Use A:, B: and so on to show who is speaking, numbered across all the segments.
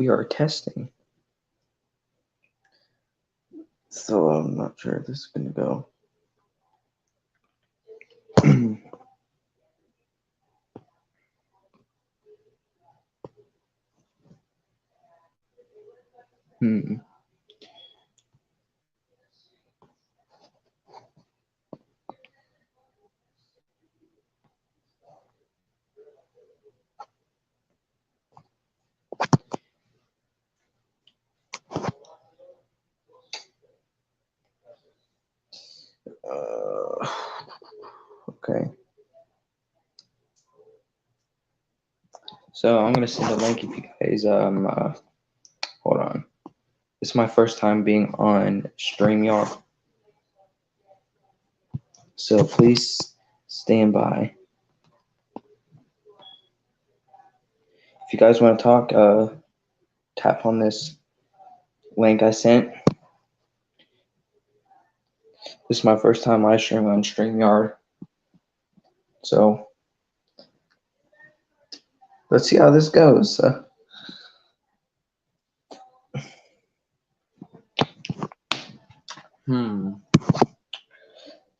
A: we are testing. So I'm not sure if this is going to go. Okay. So I'm gonna send a link if you guys hold on. It's my first time being on StreamYard, so please stand by. If you guys want to talk, tap on this link I sent. This is my first time live streaming on StreamYard, so let's see how this goes.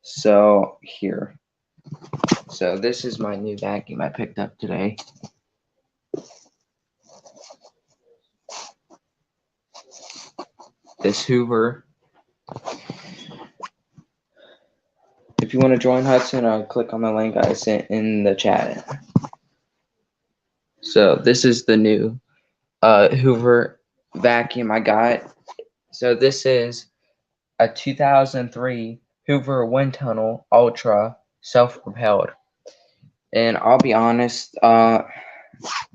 A: So here. So this is my new vacuum I picked up today. This Hoover. If you want to join Hudson, click on the link I sent in the chat. So this is the new Hoover vacuum I got. So this is a 2003 Hoover Wind Tunnel Ultra Self-Propelled. And I'll be honest, the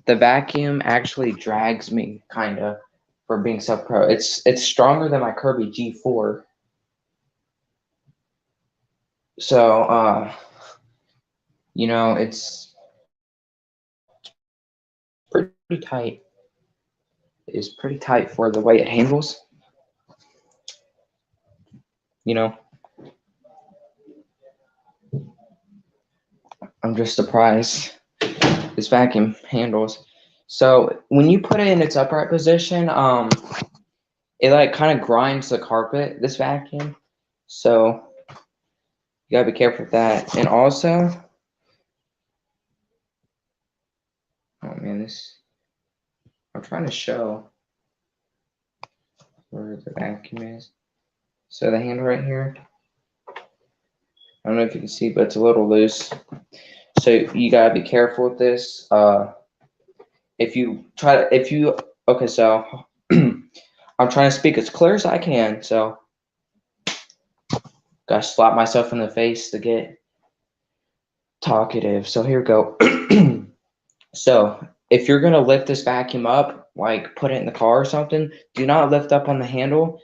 A: vacuum actually drags me kind of for being self-propelled. It's stronger than my Kirby G4. So, you know, it's pretty tight. It's pretty tight for the way it handles. You know, I'm just surprised this vacuum handles. So when you put it in its upright position, it like kind of grinds the carpet, this vacuum. So you gotta be careful with that. And also, oh man, I'm trying to show where the vacuum is. So the handle right here, I don't know if you can see, but it's a little loose. So you gotta be careful with this. Okay, so I'm trying to speak as clear as I can, so gotta slap myself in the face to get talkative. So here we go. So if you're gonna lift this vacuum up, like put it in the car or something, do not lift up on the handle.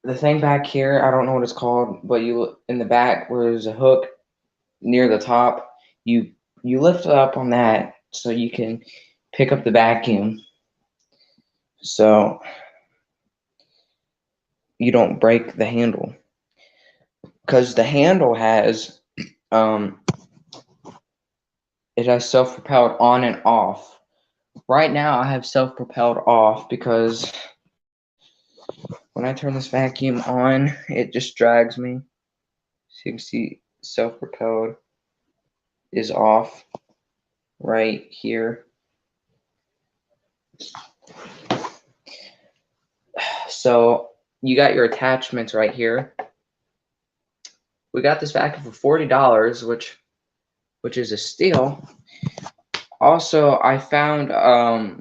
A: The thing back here, I don't know what it's called, but you in the back where there's a hook near the top, you lift it up on that so you can pick up the vacuum. So you don't break the handle, because the handle has it has self-propelled on and off. Right now I have self-propelled off because when I turn this vacuum on, it just drags me. So you can see self-propelled is off right here. So you got your attachments right here. We got this vacuum for $40, which is a steal. Also, I found a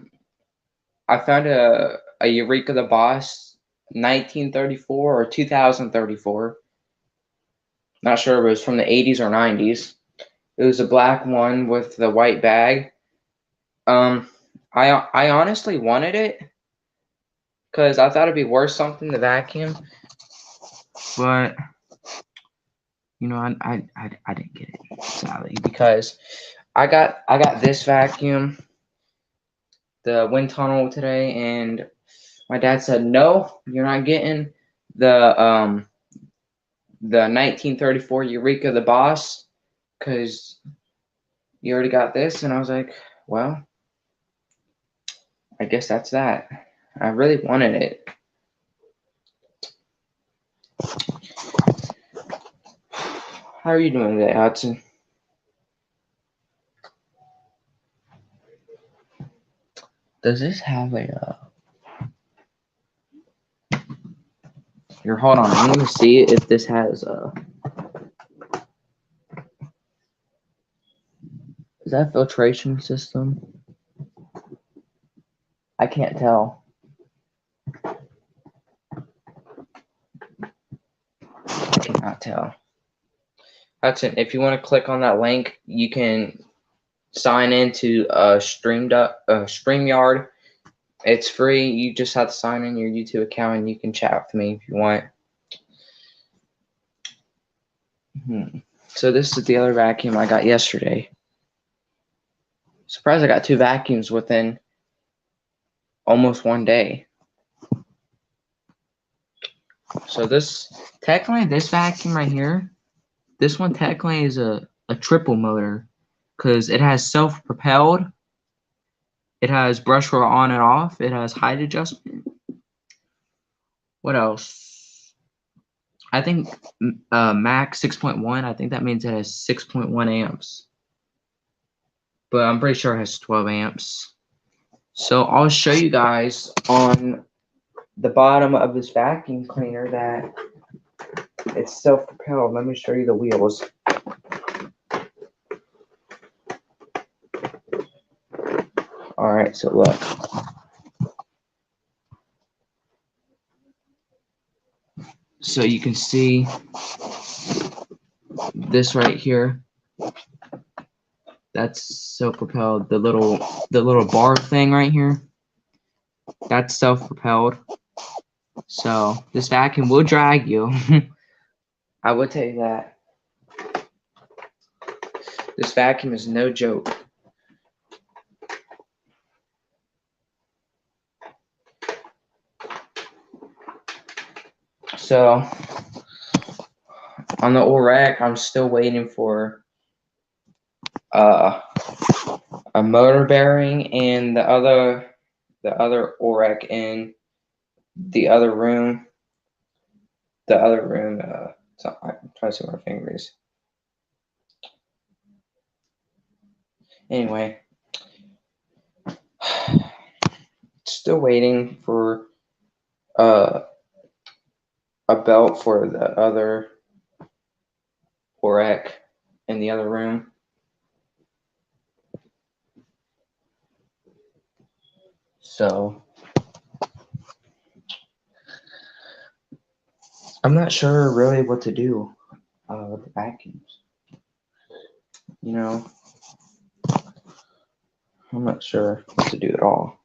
A: Eureka the Boss 1934 or 2034. Not sure if it was from the 80s or 90s. It was a black one with the white bag. I honestly wanted it because I thought it'd be worth something to vacuum, but you know, I didn't get it, sadly, because I got this vacuum, the wind tunnel, today, and my dad said, no, you're not getting the 1934 Eureka the Boss because you already got this. And I was like, well, I guess that's that. I really wanted it. How are you doing today, Hudson? Does this have a here, hold on. Let me see if this has a. Is that filtration system? I can't tell. I cannot tell. Hudson, if you want to click on that link, you can sign into StreamYard. It's free. You just have to sign in your YouTube account and you can chat with me if you want. So this is the other vacuum I got yesterday. Surprised I got 2 vacuums within almost one day. So this vacuum right here, this one technically is a triple motor because it has self-propelled, it has brush roll on and off, it has height adjustment. What else? I think max 6.1. I think that means it has 6.1 amps. But I'm pretty sure it has 12 amps. So I'll show you guys on the bottom of this vacuum cleaner that it's self-propelled. Let me show you the wheels. Alright, so look. So you can see this right here. That's self-propelled. The little bar thing right here. That's self-propelled. So this vacuum will drag you. I would tell you that. This vacuum is no joke. So on the Eureka, I'm still waiting for a motor bearing and the other Eureka in the other room. So I'm trying to see where my finger is. Anyway, still waiting for a belt for the other Eureka in the other room. So I'm not sure really what to do with the vacuums. You know, I'm not sure what to do at all.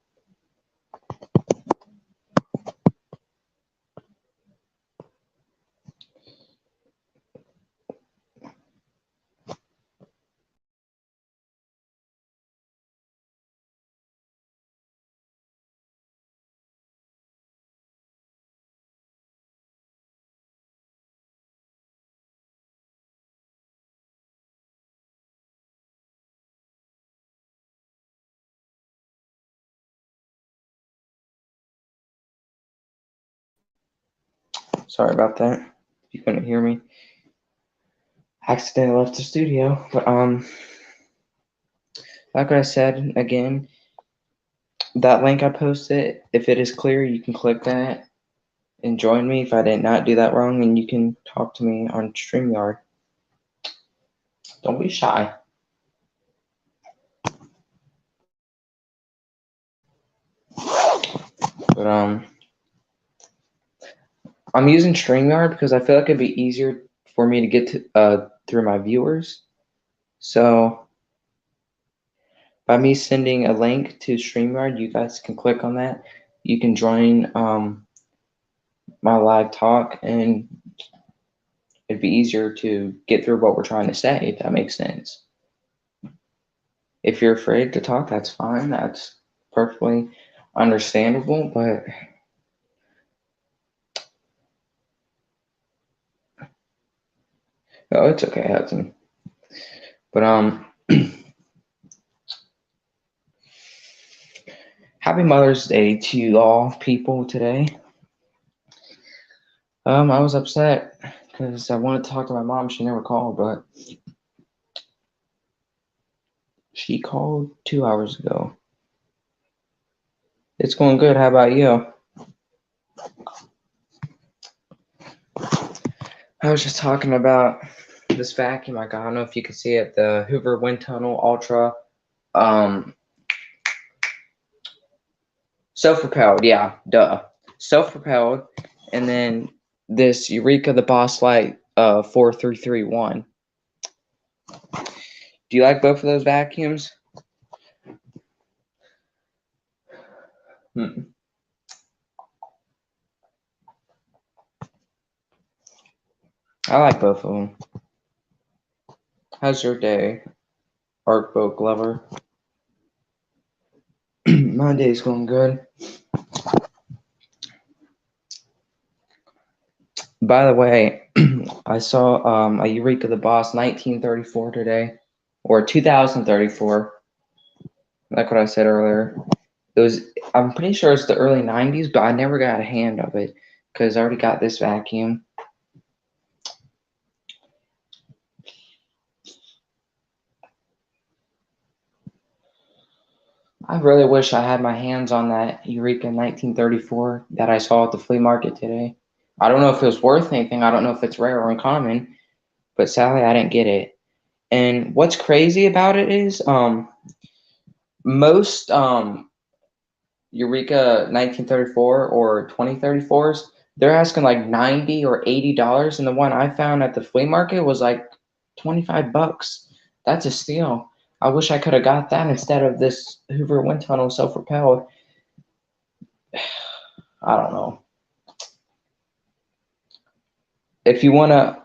A: Sorry about that. If you couldn't hear me. Accidentally left the studio. But like I said again, that link I posted, if it is clear, you can click that and join me if I did not do that wrong, and you can talk to me on StreamYard. Don't be shy. But I'm using StreamYard because I feel like it'd be easier for me to get to through my viewers. So by me sending a link to StreamYard, you guys can click on that. You can join my live talk, and it'd be easier to get through what we're trying to say, if that makes sense. If you're afraid to talk, that's fine. That's perfectly understandable, but oh, it's okay, Hudson. But Happy Mother's Day to all people today. I was upset because I wanted to talk to my mom. She never called, but she called 2 hours ago. It's going good. How about you? I was just talking about this vacuum I got. I don't know if you can see it. The Hoover Wind Tunnel Ultra. Self-Propelled. Yeah, duh. Self-Propelled. And then this Eureka the Boss Light 4331. Do you like both of those vacuums? I like both of them. How's your day, Arc Boat Glover? My day's going good. By the way, I saw a Eureka the Boss 1934 today, or 2034. Like what I said earlier. I'm pretty sure it's the early 90s, but I never got a hand of it because I already got this vacuum. I really wish I had my hands on that Eureka 1934 that I saw at the flea market today. I don't know if it was worth anything. I don't know if it's rare or uncommon, but sadly I didn't get it. And what's crazy about it is most Eureka 1934 or 2034s, they're asking like $90 or $80, and the one I found at the flea market was like $25. That's a steal. I wish I could have got that instead of this Hoover Wind Tunnel Self-Propelled. I don't know. If you want to,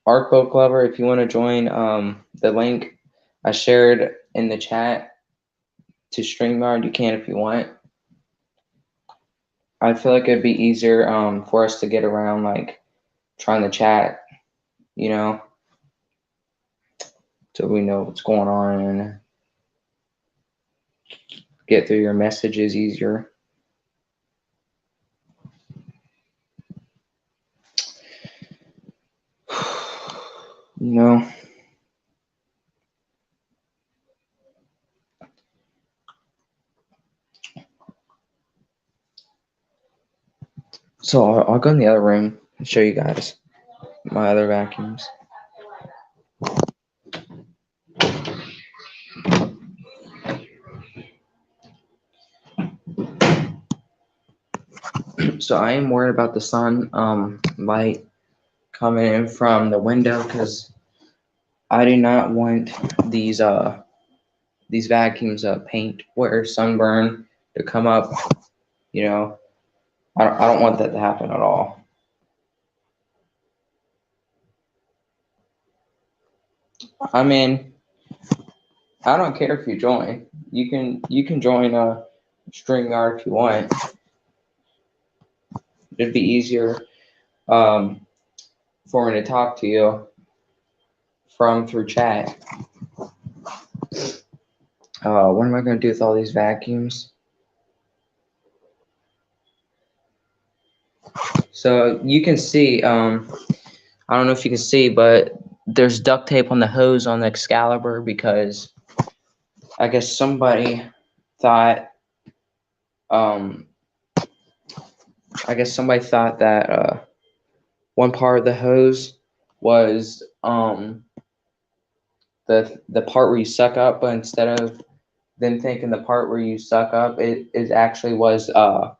A: Arc Boat Glover, if you want to join the link I shared in the chat to StreamYard, you can if you want. I feel like it'd be easier for us to get around, like trying to chat, you know, so we know what's going on and get through your messages easier. You know. So I'll go in the other room and show you guys my other vacuums. So I am worried about the sun light coming in from the window because I do not want these vacuums paint where sunburn to come up. You know, I don't want that to happen at all. I mean, I don't care if you join. You can join a StreamYard if you want. It'd be easier for me to talk to you through chat. What am I going to do with all these vacuums? So you can see, I don't know if you can see, but there's duct tape on the hose on the Excalibur because I guess somebody thought, that one part of the hose was the part where you suck up, but instead of them thinking the part where you suck up, it actually was the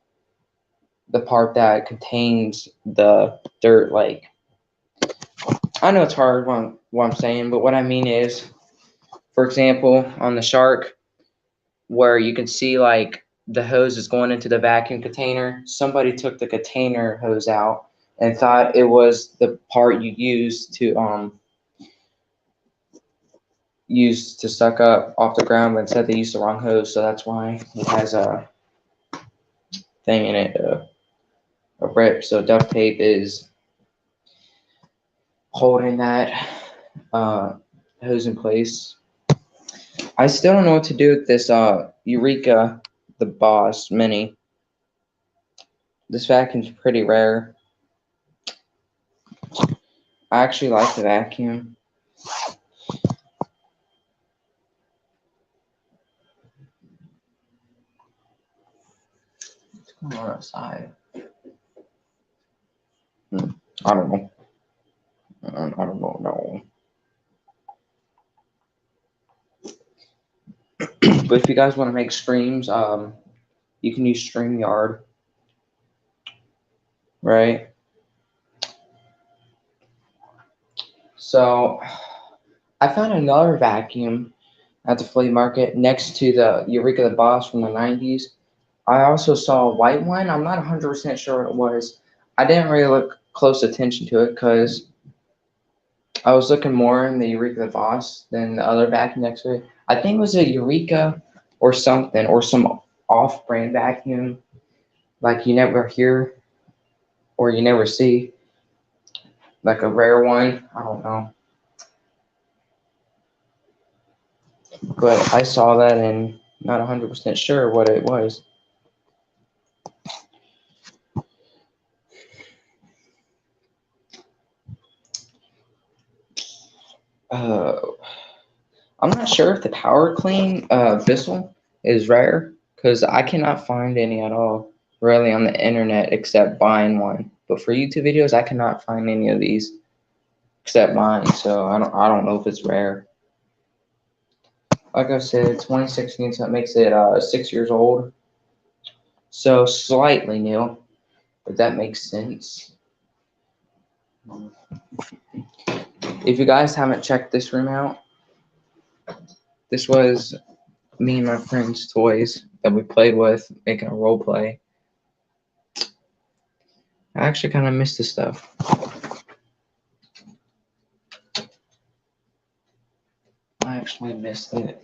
A: part that contains the dirt. Like, I know it's hard what I'm saying, but what I mean is, for example, on the Shark, where you can see like the hose is going into the vacuum container, somebody took the container hose out and thought it was the part you use to suck up off the ground, but instead they used the wrong hose, so that's why it has a thing in it, a rip. So duct tape is holding that hose in place. I still don't know what to do with this Eureka, the Boss Mini. This vacuum's pretty rare. I actually like the vacuum. What's going on outside? I don't know. I don't know. No. But if you guys want to make streams, you can use StreamYard, right? So I found another vacuum at the flea market next to the Eureka the Boss from the 90s. I also saw a white one. I'm not 100% sure what it was. I didn't really look close attention to it because I was looking more in the Eureka the Boss than the other vacuum next to it. I think it was a Eureka or something, or some off-brand vacuum like you never hear or you never see, like a rare one. I don't know. But I saw that and not 100% sure what it was. I'm not sure if the Power Clean Bissell is rare because I cannot find any at all really on the internet except buying one. But for YouTube videos, I cannot find any of these except mine. So I don't know if it's rare. Like I said, 2016, so it makes it 6 years old. So slightly new, but that makes sense. If you guys haven't checked this room out, this was me and my friends' toys that we played with, making a role play. I actually kind of miss this stuff. I actually missed it.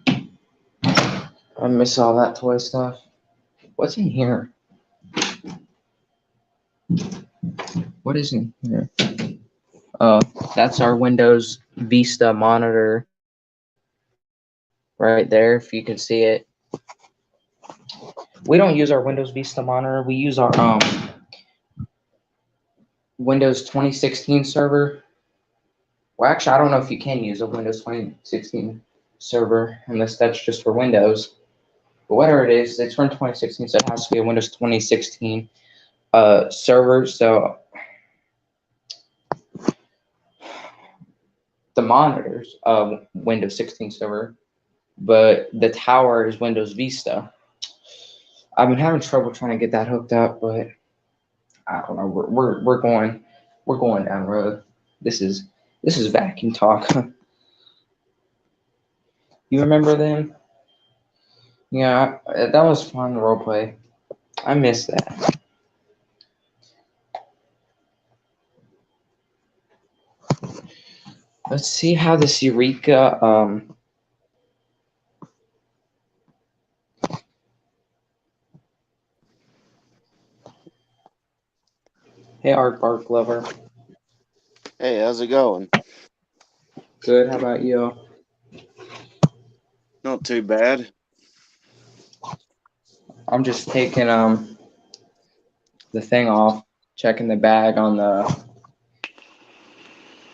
A: I miss all that toy stuff. What's in here? What is in here? Oh, that's our Windows Vista monitor right there, if you can see it. We don't use our Windows Vista monitor. We use our Windows 2016 server. Well, actually, I don't know if you can use a Windows 2016 server unless that's just for Windows. But whatever it is, it's from 2016, so it has to be a Windows 2016 server. So the monitor's Windows 16 server, but the tower is Windows Vista. I've been having trouble trying to get that hooked up, but I don't know. We're going down the road. This is vacuum talk. You remember them? Yeah, that was fun role play. I miss that. Let's see how this Eureka Hey, Art Bark Lover.
B: Hey, how's it going?
A: Good. How about you?
B: Not too bad.
A: I'm just taking the thing off, checking the bag on the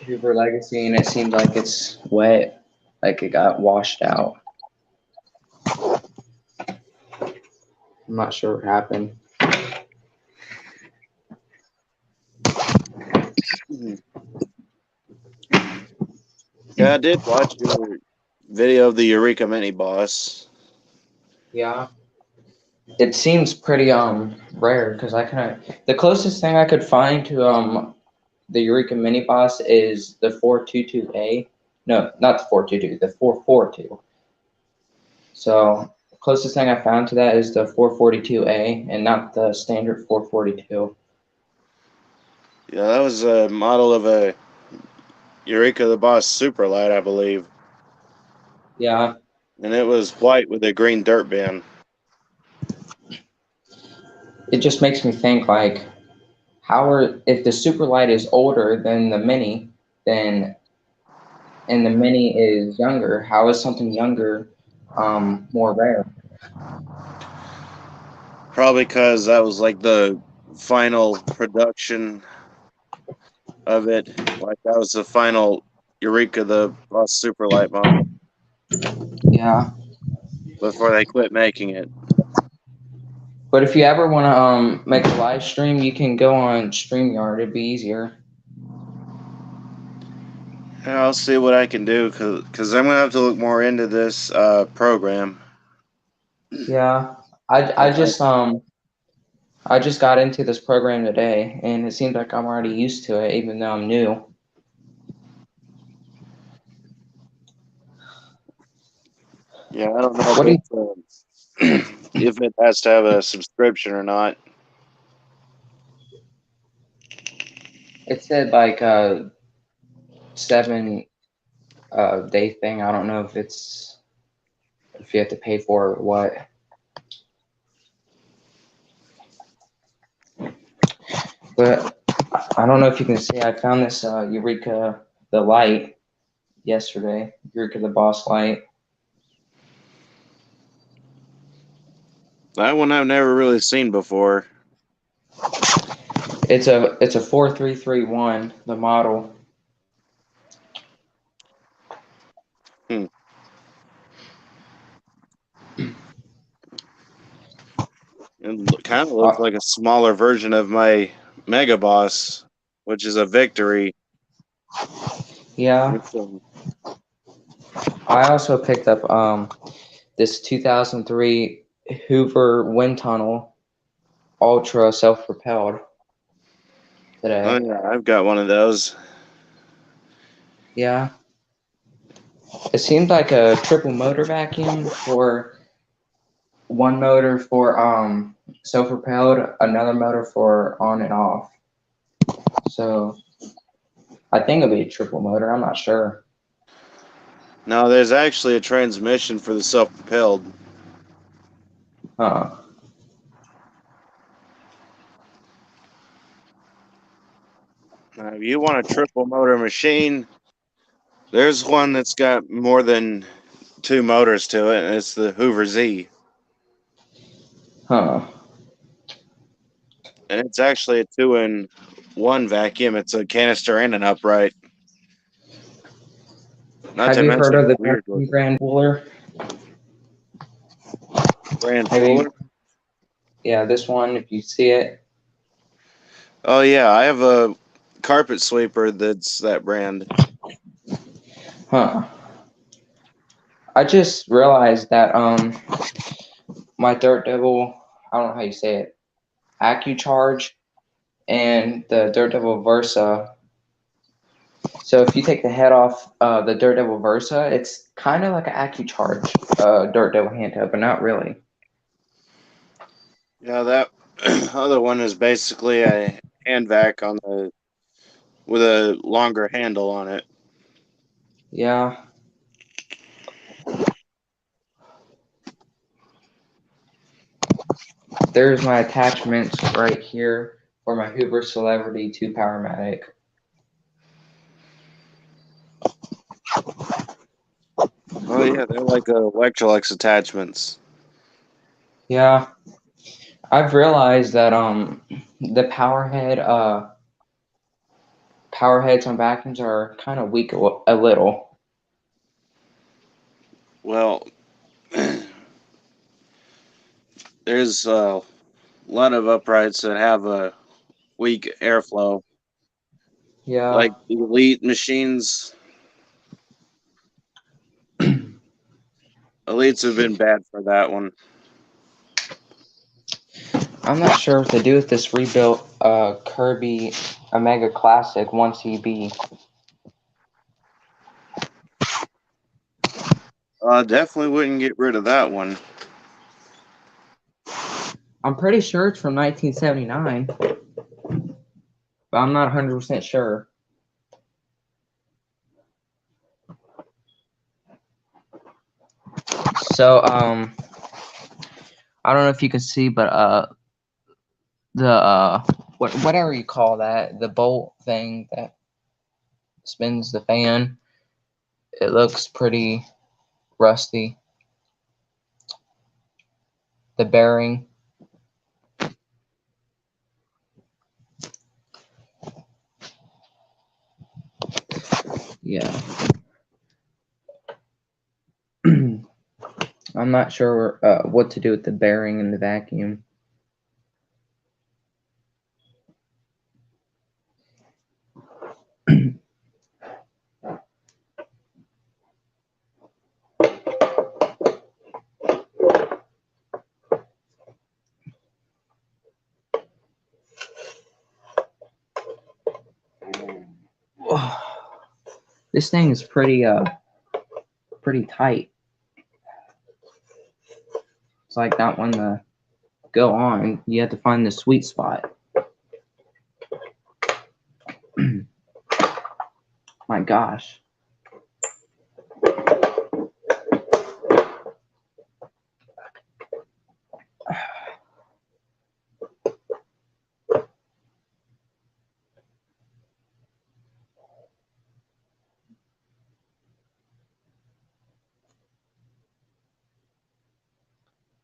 A: Hoover Legacy, and it seems like it's wet, like it got washed out. I'm not sure what happened.
B: Yeah, I did watch your video of the Eureka Mini Boss.
A: Yeah. It seems pretty rare because the closest thing I could find to the Eureka Mini Boss is the 422A. No, not the 422, the 442. So the closest thing I found to that is the 442A and not the standard 442.
B: Yeah, that was a model of a Eureka the Boss Superlight, I believe.
A: Yeah.
B: And it was white with a green dirt bin.
A: It just makes me think like, if the Superlight is older than the Mini, and the Mini is younger, how is something younger more rare.
B: Probably because that was like the final production of it. Like that was the final Eureka the Boss Superlight model
A: Yeah.
B: before they quit making it.
A: But if you ever want to make a live stream, you can go on StreamYard. It'd be easier.
B: I'll see what I can do because I'm gonna have to look more into this program.
A: Yeah. I just got into this program today, and it seems like I'm already used to it, even though I'm new.
B: Yeah, I don't know
A: What do you,
B: if it has to have a subscription or not.
A: it said like 7 day thing. I don't know if you have to pay for it or what. But I don't know if you can see. I found this Eureka the light yesterday. Eureka the Boss light.
B: That one I've never really seen before.
A: It's a 4331, the model.
B: Hmm. It kind of looks like a smaller version of my Mega Boss, which is a Victory.
A: Yeah. I also picked up this 2003 Hoover wind tunnel Ultra Self-Propelled today.
B: Oh yeah, I've got one of those.
A: Yeah. It seemed like a triple motor vacuum for one motor for self-propelled, another motor for on and off. So I think it'll be a triple motor. I'm not sure.
B: No, there's actually a transmission for the self-propelled.
A: Huh.
B: Now, if you want a triple motor machine, there's one that's got more than 2 motors to it, and it's the Hoover Z.
A: Huh.
B: And it's actually a 2-in-1 vacuum. It's a canister and an upright. Not
A: Have
B: to
A: you heard
B: mention
A: of the
B: weird looking.
A: Grand Cooler?
B: Grand Cooler?
A: Yeah, this one, if you see it.
B: Oh yeah, I have a carpet sweeper that's that brand.
A: Huh. I just realized that my Dirt Devil, I don't know how you say it, AccuCharge and the Dirt Devil Versa. So if you take the head off the Dirt Devil Versa, it's kind of like an AccuCharge Dirt Devil handheld, but not really.
B: Yeah, that other one is basically a hand vac with a longer handle on it.
A: Yeah. There's my attachments right here for my Hoover Celebrity 2 Powermatic.
B: Oh yeah, they're like Electrolux attachments.
A: Yeah. I've realized that the power heads on vacuums are kind of weak a little.
B: Well, there's a lot of uprights that have a weak airflow.
A: Yeah.
B: Like Elite machines. Elites have been bad for that one.
A: I'm not sure what to do with this rebuilt Kirby Omega Classic 1CB.
B: Definitely wouldn't get rid of that one.
A: I'm pretty sure it's from 1979, but I'm not 100% sure. So, I don't know if you can see, but the whatever you call that, the bolt thing that spins the fan, it looks pretty rusty. the bearing. Yeah. I'm not sure what to do with the bearing in the vacuum. This thing is pretty tight. It's like not one to go on. You have to find the sweet spot. My gosh.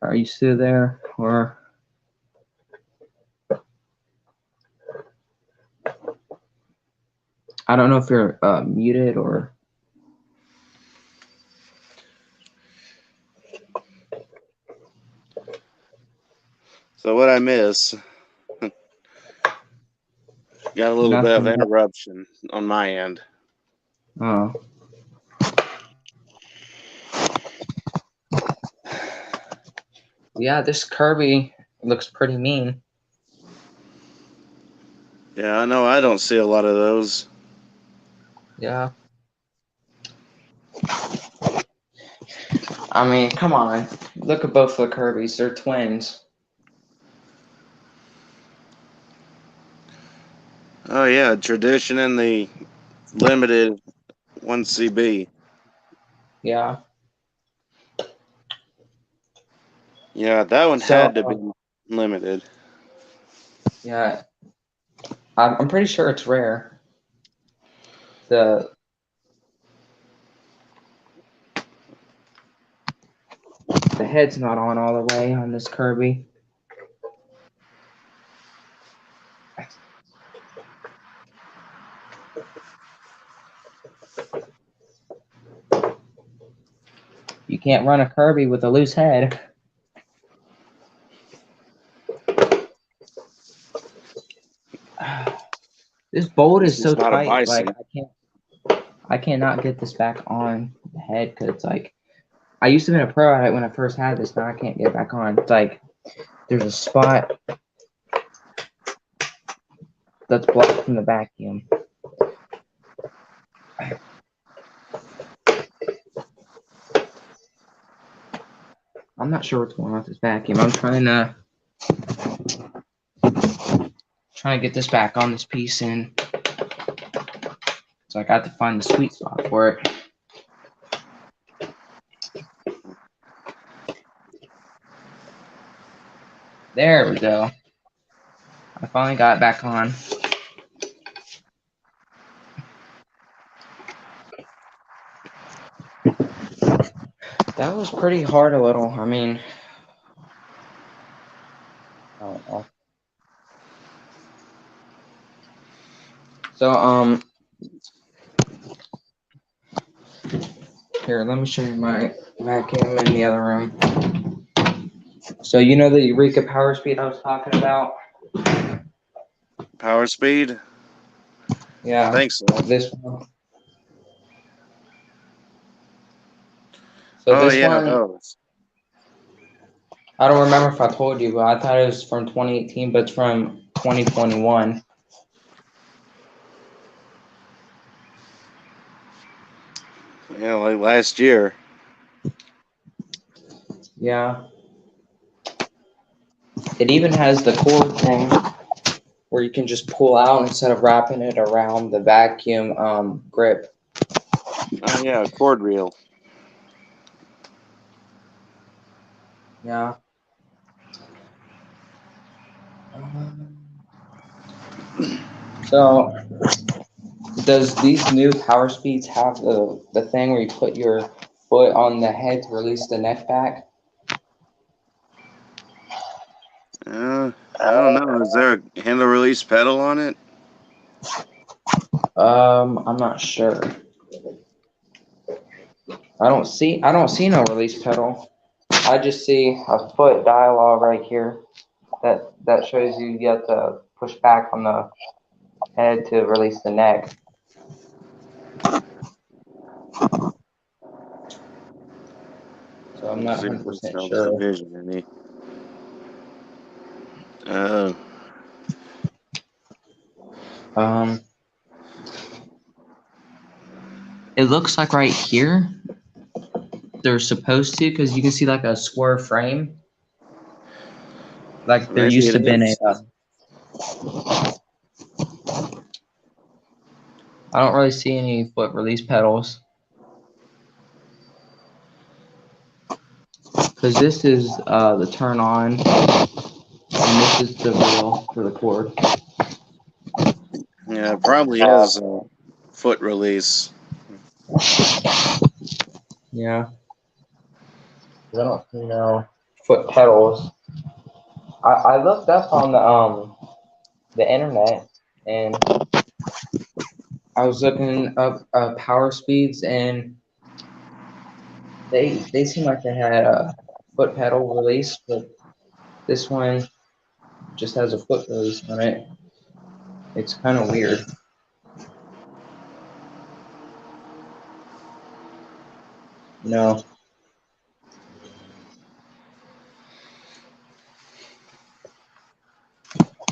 A: Are you still there? Or I don't know if you're muted or.
B: So what I miss? Got a little bit of interruption on my end.
A: Oh. Yeah, this Kirby looks pretty mean.
B: Yeah, I know. I don't see a lot of those.
A: Yeah. I mean, come on. Look at both the Kirbys. They're twins.
B: Oh, yeah. Tradition and the limited 1CB.
A: Yeah.
B: Yeah, that one had to be limited.
A: Yeah. I'm pretty sure it's rare. The head's not on all the way on this Kirby. You can't run a Kirby with a loose head. This bolt is so tight. Like I cannot get this back on the head because it's like I used to be a pro at it when I first had this. Now I can't get it back on. It's like there's a spot that's blocked from the vacuum. I'm not sure what's going on with this vacuum. I'm trying to get this back on this piece, and so I got to find the sweet spot for it. There we go. I finally got it back on. That was pretty hard a little. I mean, I don't know. So, here, let me show you my vacuum in the other room. So, you know the Eureka power speed I was talking about?
B: Power speed?
A: Yeah.
B: I think so.
A: This one. So this one,
B: those.
A: I don't remember if I told you, but I thought it was from 2018, but it's from 2021.
B: Yeah, like last year.
A: Yeah. It even has the cord thing where you can just pull out instead of wrapping it around the vacuum grip.
B: Oh, yeah, cord reel.
A: Yeah. So, does these new power speeds have the thing where you put your foot on the head to release the neck back?
B: I don't know. Is there a handle release pedal on it?
A: I'm not sure. I don't see no release pedal. I just see a foot dialogue right here that shows you have to push back on the head to release the neck. So I'm not 100% sure.
B: Division, any?
A: It looks like right here they're supposed to, because you can see like a square frame. Like there used to been a. I don't really see any foot release pedals. Because this is the turn on, and this is the wheel for the cord.
B: Yeah, it probably is a foot release.
A: Yeah. I don't see no foot pedals. I looked up on the internet, and I was looking up power speeds, and they seem like they had a foot pedal release, but this one just has a foot release on it. It's kind of weird. No.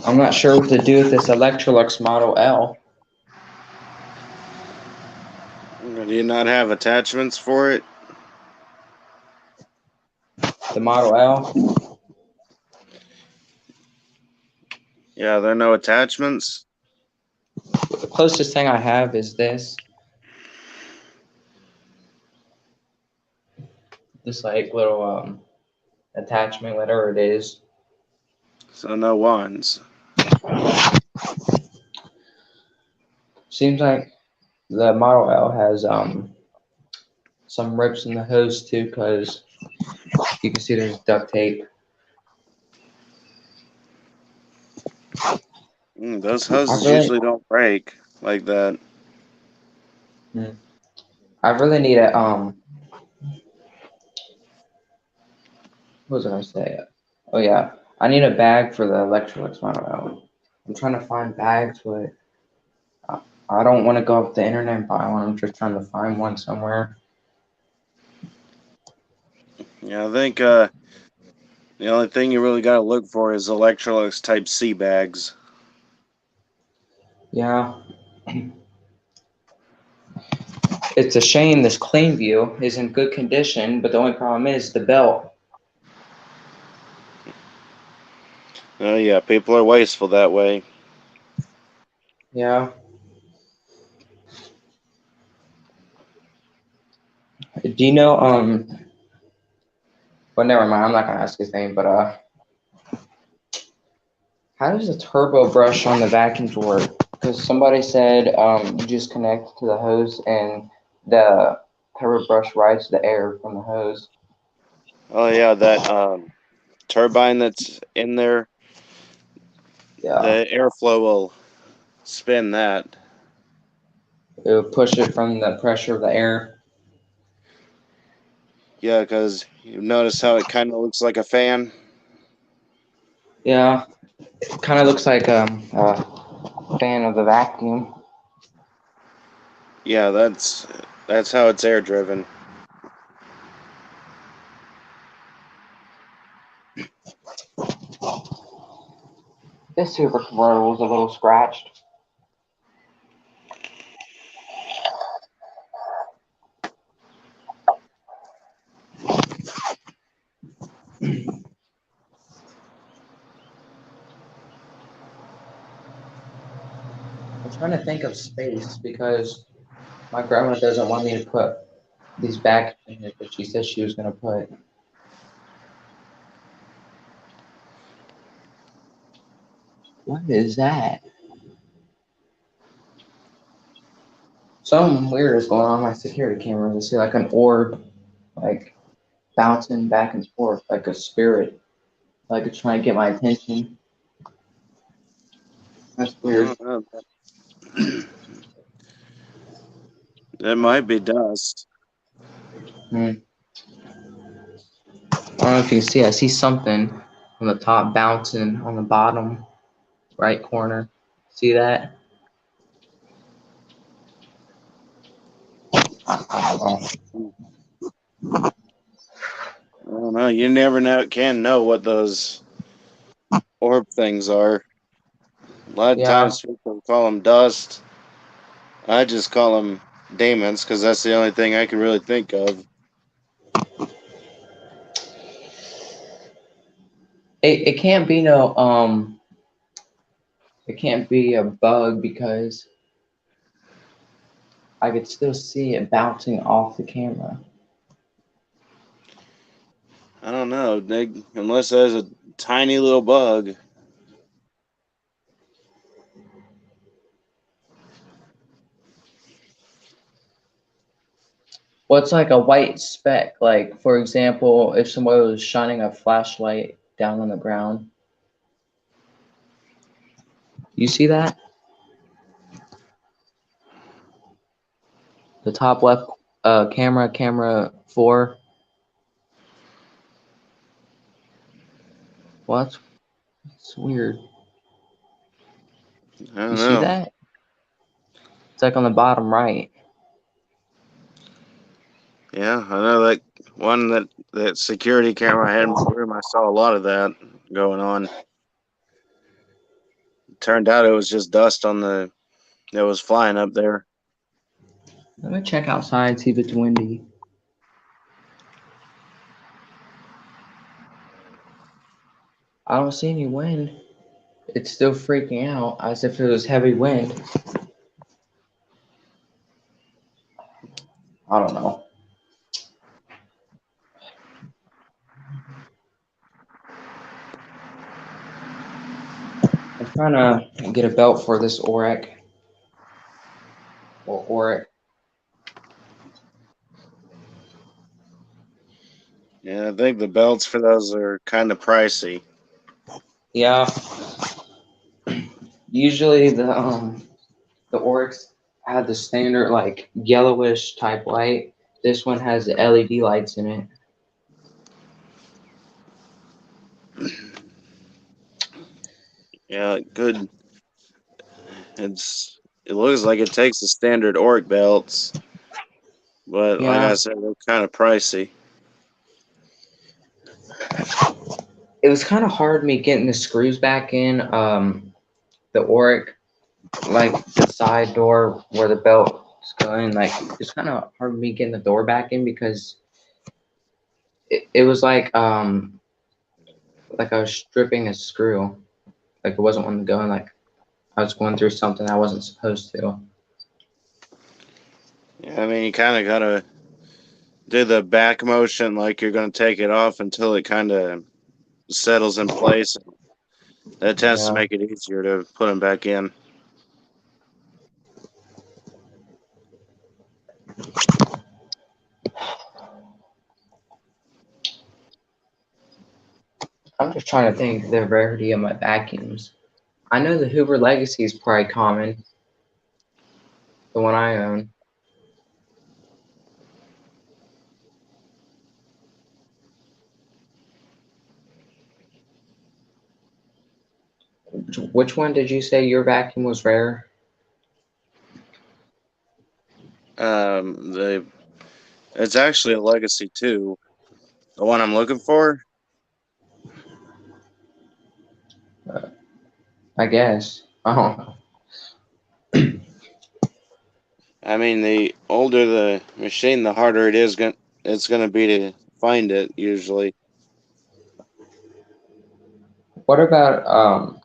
A: I'm not sure what to do with this Electrolux Model L.
B: Do you not have attachments for it?
A: The Model L?
B: Yeah, there are no attachments.
A: The closest thing I have is this. This like little attachment, whatever it is.
B: So no wands.
A: Seems like the Model L has some rips in the hose too, because you can see there's duct tape.
B: Those hoses usually don't break like that.
A: I really need a what was I gonna say? Oh yeah, I need a bag for the Electrolux Model L. I'm trying to find bags, but I don't want to go off the internet and buy one. I'm just trying to find one somewhere.
B: Yeah, I think the only thing you really got to look for is Electrolux Type C bags.
A: Yeah. It's a shame this Clean View is in good condition, but the only problem is the belt.
B: Oh yeah, people are wasteful that way.
A: Yeah. Do you know well, never mind, I'm not gonna ask his name, but how does the turbo brush on the vacuums work? Because somebody said you just connect to the hose and the turbo brush rides the air from the hose.
B: Oh yeah, that turbine that's in there.
A: Yeah.
B: The airflow will spin that.
A: It would push it from the pressure of the air.
B: Yeah, because you notice how it kind of looks like a fan.
A: Yeah. It kind of looks like a fan of the vacuum.
B: Yeah, that's how it's air driven.
A: This super convertible is a little scratched. I'm trying to think of space because my grandma doesn't want me to put these back in it, but she said she was going to put. What is that? Something weird is going on my security cameras. I see like an orb, like bouncing back and forth, like a spirit. Like it's trying to get my attention. That's weird.
B: That might be dust.
A: Hmm. I don't know if you can see. I see something on the top bouncing on the bottom right corner. See that?
B: I don't know. You never can know what those orb things are. A lot of
A: Yeah.
B: times people call them dust. I just call them demons because that's the only thing I can really think of.
A: It can't be no it can't be a bug because I could still see it bouncing off the camera.
B: I don't know, unless there's a tiny little bug.
A: Well, it's like a white speck. Like, for example, if somebody was shining a flashlight down on the ground, you see that? The top left camera 4. What? It's weird.
B: I
A: You
B: don't
A: see
B: know.
A: that? It's like on the bottom right.
B: Yeah, I know that one that security camera I had in my room. I saw a lot of that going on. Turned out it was just dust on the that was flying up there.
A: Let me check outside, see if it's windy. I don't see any wind. It's still freaking out as if it was heavy wind. I don't know. I'm trying to get a belt for this Oric. Or Oric.
B: Yeah, I think the belts for those are kind of pricey.
A: Yeah. Usually the Oryx had the standard like yellowish type light. This one has the LED lights in it.
B: Yeah, good. It looks like it takes the standard Oric belts, but like I
A: Yeah.
B: said, they're kind of pricey.
A: It was kind of hard me getting the screws back in. The Oric, like the side door where the belt is going, like it's kind of hard me getting the door back in because it was like I was stripping a screw. Like it wasn't one going. Like I was going through something I wasn't supposed to.
B: Yeah, I mean, you kind of gotta do the back motion like you're gonna take it off until it kind of settles in place. That tends to
A: Yeah.
B: make it easier to put them back in.
A: I'm just trying to think the rarity of my vacuums. I know the Hoover Legacy is probably common, the one I own. Which one did you say your vacuum was rare?
B: The It's actually a Legacy too. The one I'm looking for.
A: I guess. I don't know.
B: I mean, the older the machine, the harder it's gonna be to find it usually.
A: What about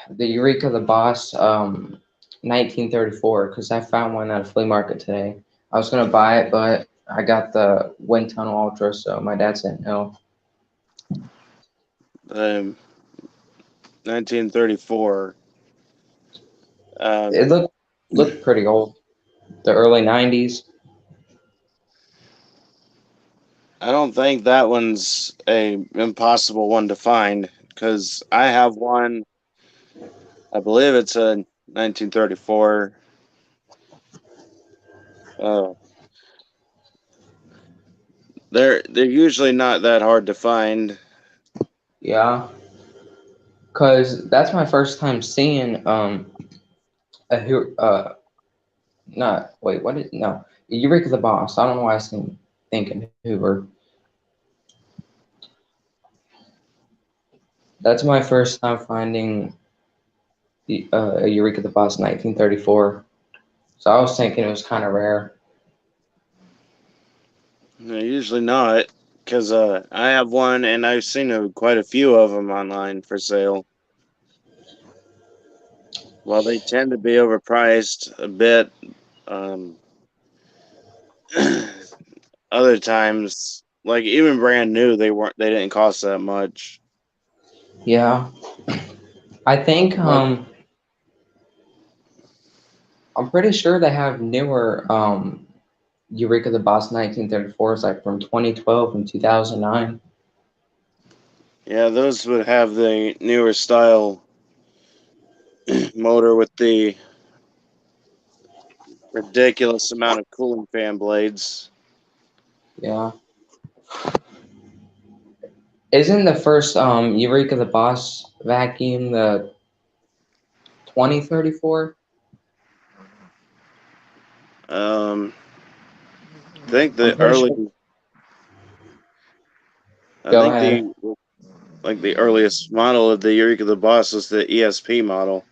A: the Eureka the Boss 1934? Because I found one at a flea market today. I was gonna buy it, but I got the Wind Tunnel Ultra, so my dad said no.
B: Um, 1934.
A: It
B: Um,
A: looked pretty old. The early 90s.
B: I don't think that one's a impossible one to find because I have one. I believe it's a 1934. Uh, they're usually not that hard to find.
A: Yeah, cause that's my first time seeing a not wait what is no Eureka the Boss. I don't know why I was thinking Hoover. That's my first time finding the Eureka the Boss 1934. So I was thinking it was kind of rare.
B: No, usually not because I have one and I've seen quite a few of them online for sale. Well, they tend to be overpriced a bit. Um, other times, like even brand new, they didn't cost that much.
A: Yeah, I think
B: But
A: I'm pretty sure they have newer Eureka the Boss 1934s like from 2012 and 2009.
B: yeah, those would have the newer style motor with the ridiculous amount of cooling fan blades.
A: Yeah. Isn't the first Eureka the Boss vacuum the 2034?
B: Um, I think
A: I'm
B: the
A: pretty
B: early,
A: sure.
B: I
A: Go
B: think
A: ahead.
B: the earliest model of the Eureka the Boss was the ESP model.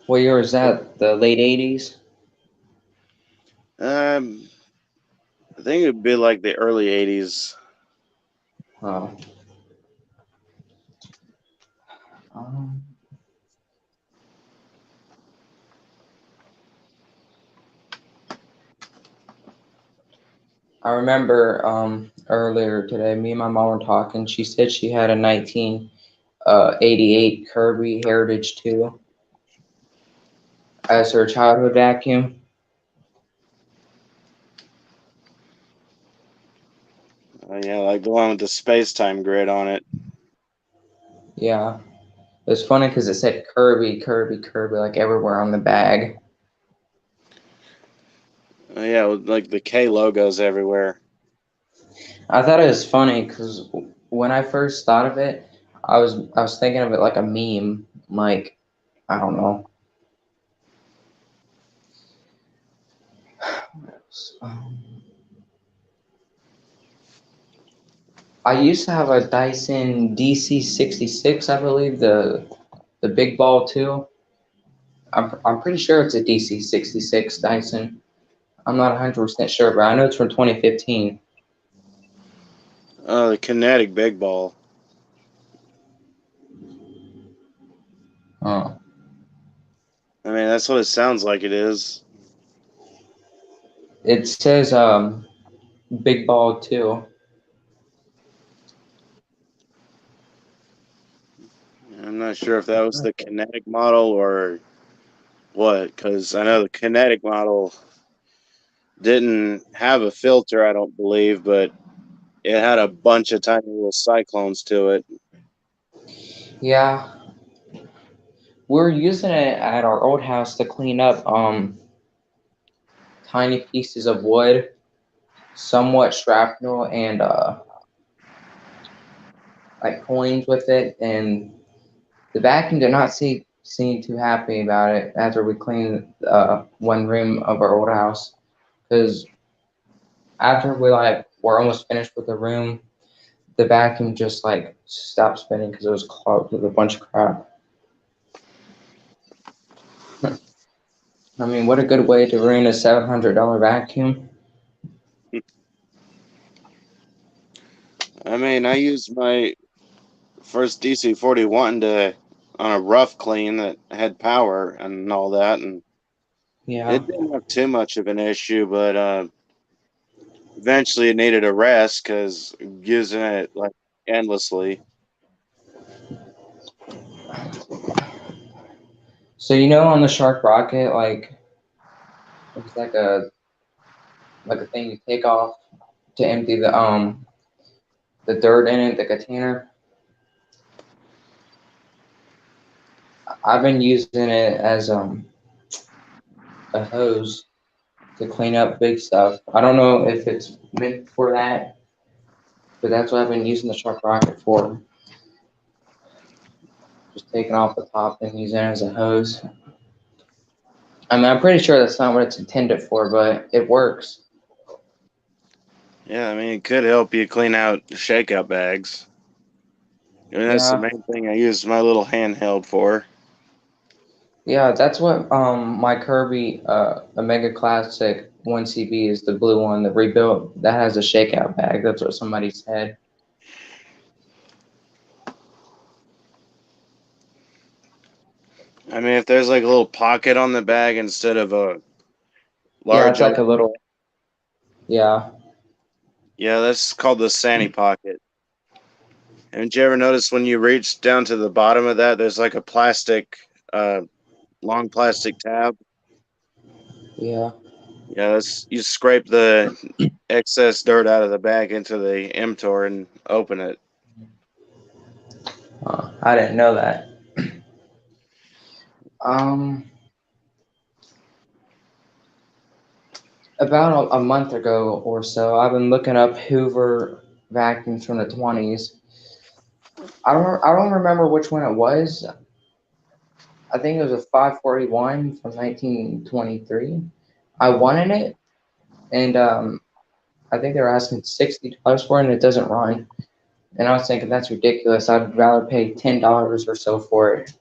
A: What year was that? The late 80s?
B: Um, I think it'd be like the early '80s.
A: Oh. Um, I remember earlier today, me and my mom were talking. She said she had a 1988 Kirby Heritage 2 as her childhood vacuum.
B: Yeah, like the one with the space time grid on it.
A: Yeah. It was funny because it said Kirby, Kirby, Kirby, like everywhere on the bag.
B: Yeah, with like the K logos everywhere.
A: I thought it was funny because when I first thought of it, I was thinking of it like a meme, like I don't know. What else? I used to have a Dyson DC66, I believe, the big ball too. I'm pretty sure it's a DC66 Dyson. I'm not 100% sure, but I know it's from 2015.
B: Oh, the kinetic big ball.
A: Oh,
B: I mean, that's what it sounds like it is.
A: it says big ball too.
B: I'm not sure if that was the kinetic model or what, because I know the kinetic model didn't have a filter, I don't believe, but it had a bunch of tiny little cyclones to it.
A: Yeah, we're using it at our old house to clean up tiny pieces of wood, somewhat shrapnel, and like coins with it. And the vacuum did not seem too happy about it after we cleaned one room of our old house. Because after we like were almost finished with the room, the vacuum just like stopped spinning because it was clogged with a bunch of crap. I mean, what a good way to ruin a $700 vacuum.
B: I mean, I used my first DC-41 to on a rough clean that had power and all that, and
A: Yeah.
B: it didn't have too much of an issue, but eventually it needed a rest because using it like endlessly.
A: So you know on the Shark Rocket, like it's like a thing you take off. to empty the dirt in it, the container. I've been using it as a hose to clean up big stuff. I don't know if it's meant for that, but that's what I've been using the Shark Rocket for. Just taking off the top and using it as a hose. I mean, I'm pretty sure that's not what it's intended for, but it works.
B: Yeah, I mean, it could help you clean out shakeout bags. I mean, that's the
A: Yeah,
B: main thing I use my little handheld for.
A: yeah, that's what my Kirby Omega Classic 1CB is, the blue one, the rebuilt that has a shakeout bag. That's what somebody said.
B: I mean, if there's like a little pocket on the bag instead of a
A: Yeah, it's
B: large
A: like a
B: opening,
A: little, yeah.
B: yeah, that's called the Sani pocket. Haven't you ever noticed when you reach down to the bottom of that, there's like a plastic, uh, long plastic tab?
A: Yeah.
B: Yeah, that's you scrape the excess dirt out of the bag into the mTOR and open it.
A: I didn't know that. Um, about a month ago or so, I've been looking up Hoover vacuums from the 20s. I don't remember which one it was. I think it was a 541 from 1923. I wanted it, and I think they were asking $60 for it, and it doesn't run. And I was thinking that's ridiculous. I'd rather pay $10 or so for it.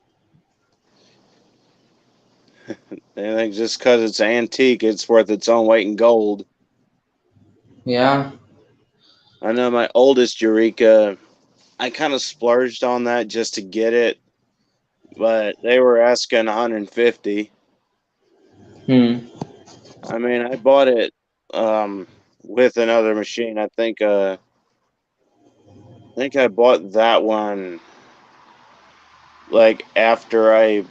B: They think just because it's antique, it's worth its own weight in gold.
A: Yeah,
B: I know my oldest Eureka, I kind of splurged on that just to get it, but they were asking 150.
A: hmm,
B: I mean, I bought it with another machine. I think I bought that one like after I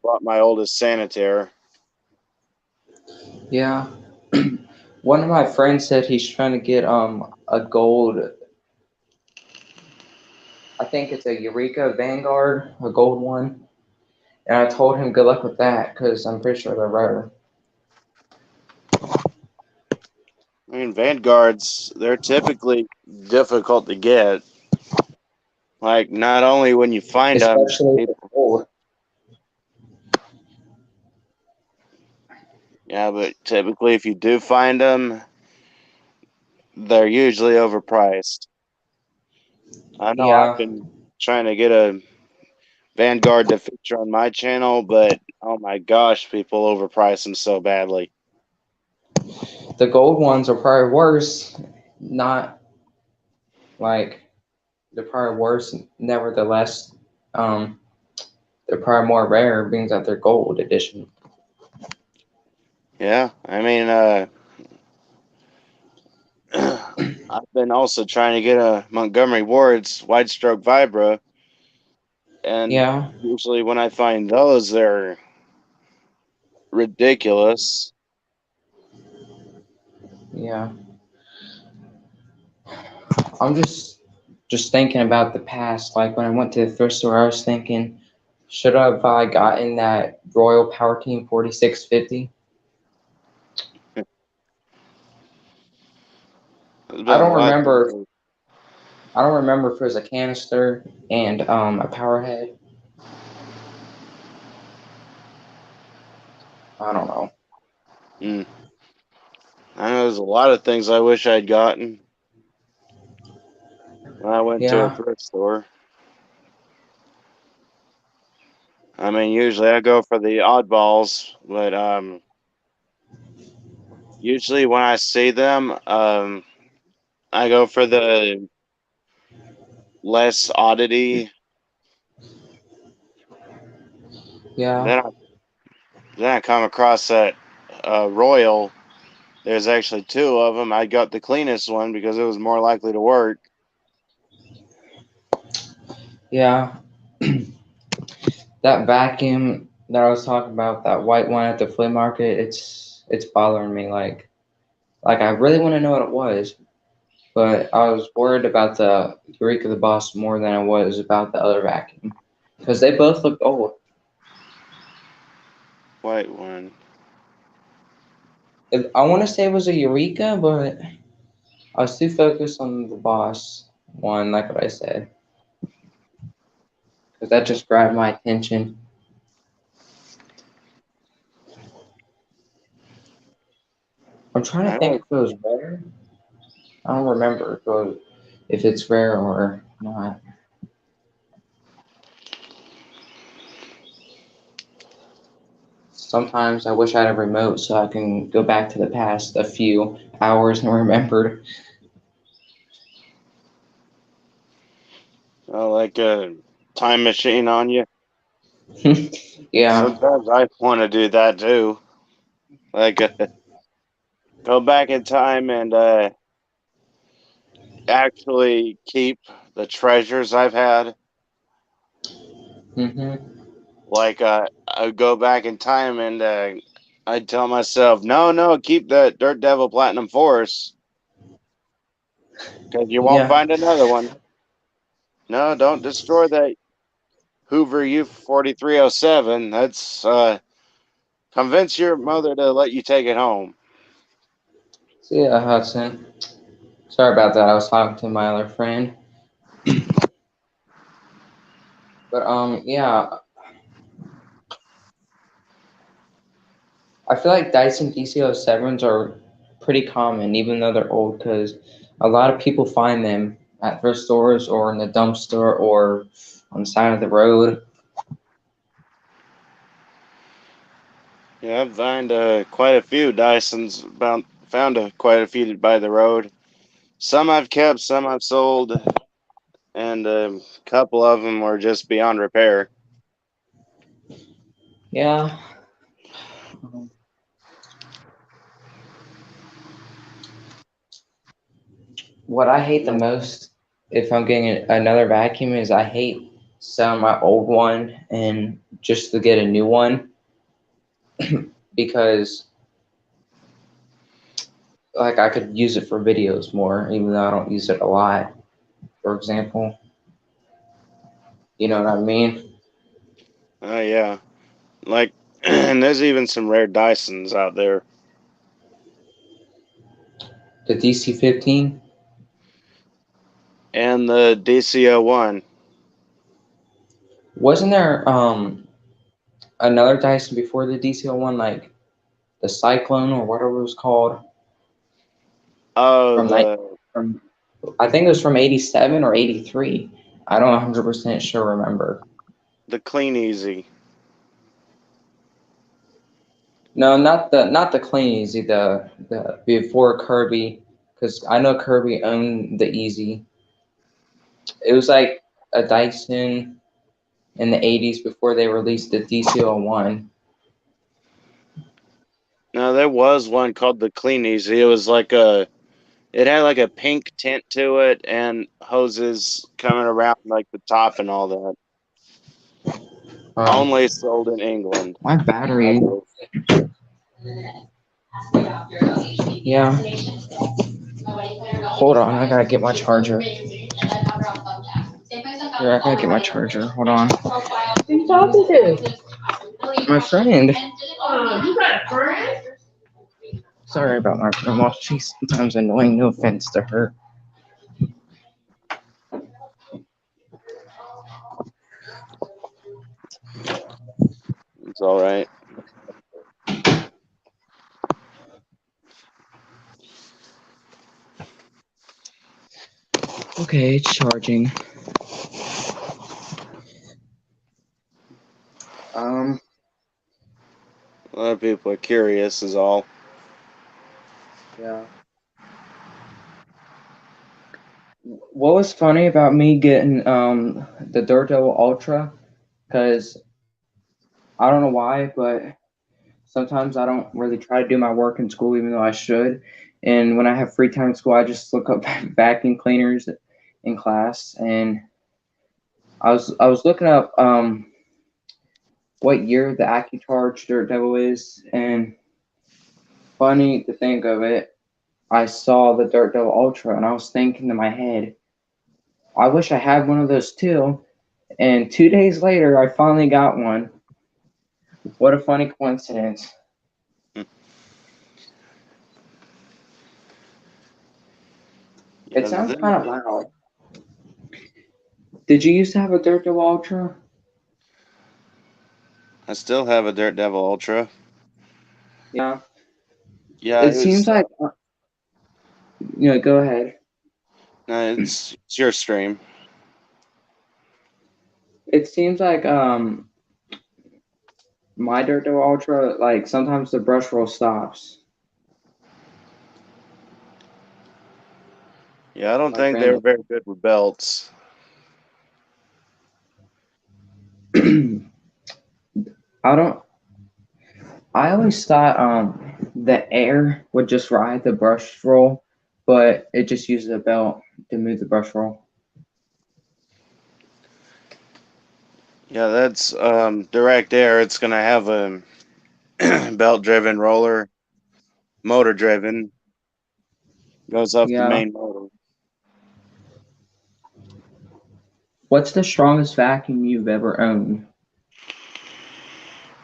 B: bought my oldest sanitaire.
A: yeah. One of my friends said he's trying to get a gold. I think it's a Eureka Vanguard, a gold one. And I told him good luck with that because I'm pretty sure they're rare.
B: I mean, Vanguards, they're typically difficult to get. Like, not only when you find them,
A: Especially if it's gold.
B: yeah, but typically if you do find them, they're usually overpriced. I know I've
A: Yeah,
B: been trying to get a Vanguard to feature on my channel, but oh my gosh, people overprice them so badly.
A: the gold ones are probably worse. Not like they're probably worse. Nevertheless, um, they're probably more rare, being that they're gold edition.
B: Yeah, I mean, I've been also trying to get a Montgomery Ward's wide stroke Vibra, and
A: Yeah,
B: usually when I find those, they're ridiculous.
A: yeah. I'm just thinking about the past. Like when I went to the thrift store, I was thinking, should I have gotten that Royal Power Team 4650?
B: There's
A: I
B: been a
A: don't
B: lot of
A: remember.
B: things.
A: I don't remember if it was a canister and a power head. I don't know.
B: Mm. I know there's a lot of things I wish I'd gotten when I went to a
A: Yeah,
B: thrift store. I mean, usually I go for the oddballs, but usually when I see them, I go for the less oddity.
A: yeah,
B: Then I come across that Royal. There's actually two of them. I got the cleanest one because it was more likely to work.
A: yeah. That vacuum that I was talking about, that white one at the flea market, it's bothering me. Like I really want to know what it was. but I was worried about the Eureka the Boss more than I was about the other vacuum because they both looked old.
B: White one.
A: I want to say it was a Eureka, but I was too focused on the Boss one, like what I said, because that just grabbed my attention. I'm trying to
B: I
A: think
B: like.
A: if it was rare. I don't remember if it's rare or not. Sometimes I wish I had a remote so I can go back to the past a few hours and remember.
B: I like a time machine on you.
A: Yeah.
B: Sometimes I want to do that too. Like go back in time and actually keep the treasures I've had.
A: Mhm.
B: Like I go back in time and I tell myself, no, keep the Dirt Devil Platinum Force because you won't
A: Yeah.
B: find another one. No, don't destroy that Hoover U 4307. That's convince your mother to let you take it home.
A: See ya, Hudson. Sorry about that. I was talking to my other friend. But yeah, I feel like Dyson DC07s are pretty common, even though they're old, because a lot of people find them at thrift stores or in the dumpster or on the side of the road.
B: Yeah, I've found quite a few Dysons. Found quite a few by the road. Some I've kept, some I've sold, and a couple of them were just beyond repair.
A: Yeah. What I hate the most if I'm getting another vacuum is I hate selling my old one and just to get a new one because like I could use it for videos more, even though I don't use it a lot. For example, you know what I mean?
B: Oh yeah, like, and there's even some rare Dysons out there.
A: The DC-15.
B: And the DC-01.
A: Wasn't there another Dyson before the DC-01, like the Cyclone or whatever it was called
B: Oh,
A: from from I think it was from 87 or 83. I don't 100% sure remember.
B: the Clean Easy.
A: No, not the Clean Easy, the before Kirby, because I know Kirby owned the Easy. It was like a Dyson in the 80s before they released the DC-01.
B: No, there was one called the Clean Easy. It was like it had like a pink tint to it and hoses coming around like the top and all that.
A: Um,
B: Only sold in England.
A: my battery. Yeah. Hold on, I gotta get my charger. Here, I gotta get my charger. Hold on.
C: Who you talking to?
A: My friend.
C: You got a friend?
A: Sorry about my friend. Well, she's sometimes annoying. No offense to her.
B: It's all right.
A: Okay, it's charging. Um,
B: A lot of people are curious, is all.
A: yeah. What was funny about me getting the Dirt Devil Ultra? Because I don't know why, but sometimes I don't really try to do my work in school, even though I should. And when I have free time in school, I just look up vacuum cleaners in class. And I was looking up what year the AccuCharge Dirt Devil is, and funny to think of it, I saw the Dirt Devil Ultra, and I was thinking in my head, I wish I had one of those too. And 2 days later, I finally got one. What a funny coincidence.
B: Yeah,
A: It sounds kind of loud. Did you used to have a Dirt Devil Ultra?
B: I still have a Dirt Devil Ultra.
A: Yeah.
B: Yeah,
A: It seems like, go ahead.
B: No, it's your stream.
A: It seems like my Dirt Devil Ultra, like sometimes the brush roll stops.
B: Yeah, I don't
A: Like
B: think they were
A: random.
B: very good with belts.
A: I always thought the air would just ride the brush roll, but it just uses a belt to move the brush roll.
B: Yeah, that's direct air. It's gonna have a belt-driven roller, motor-driven. Goes off the
A: Yeah.
B: main motor.
A: What's the strongest vacuum you've ever owned?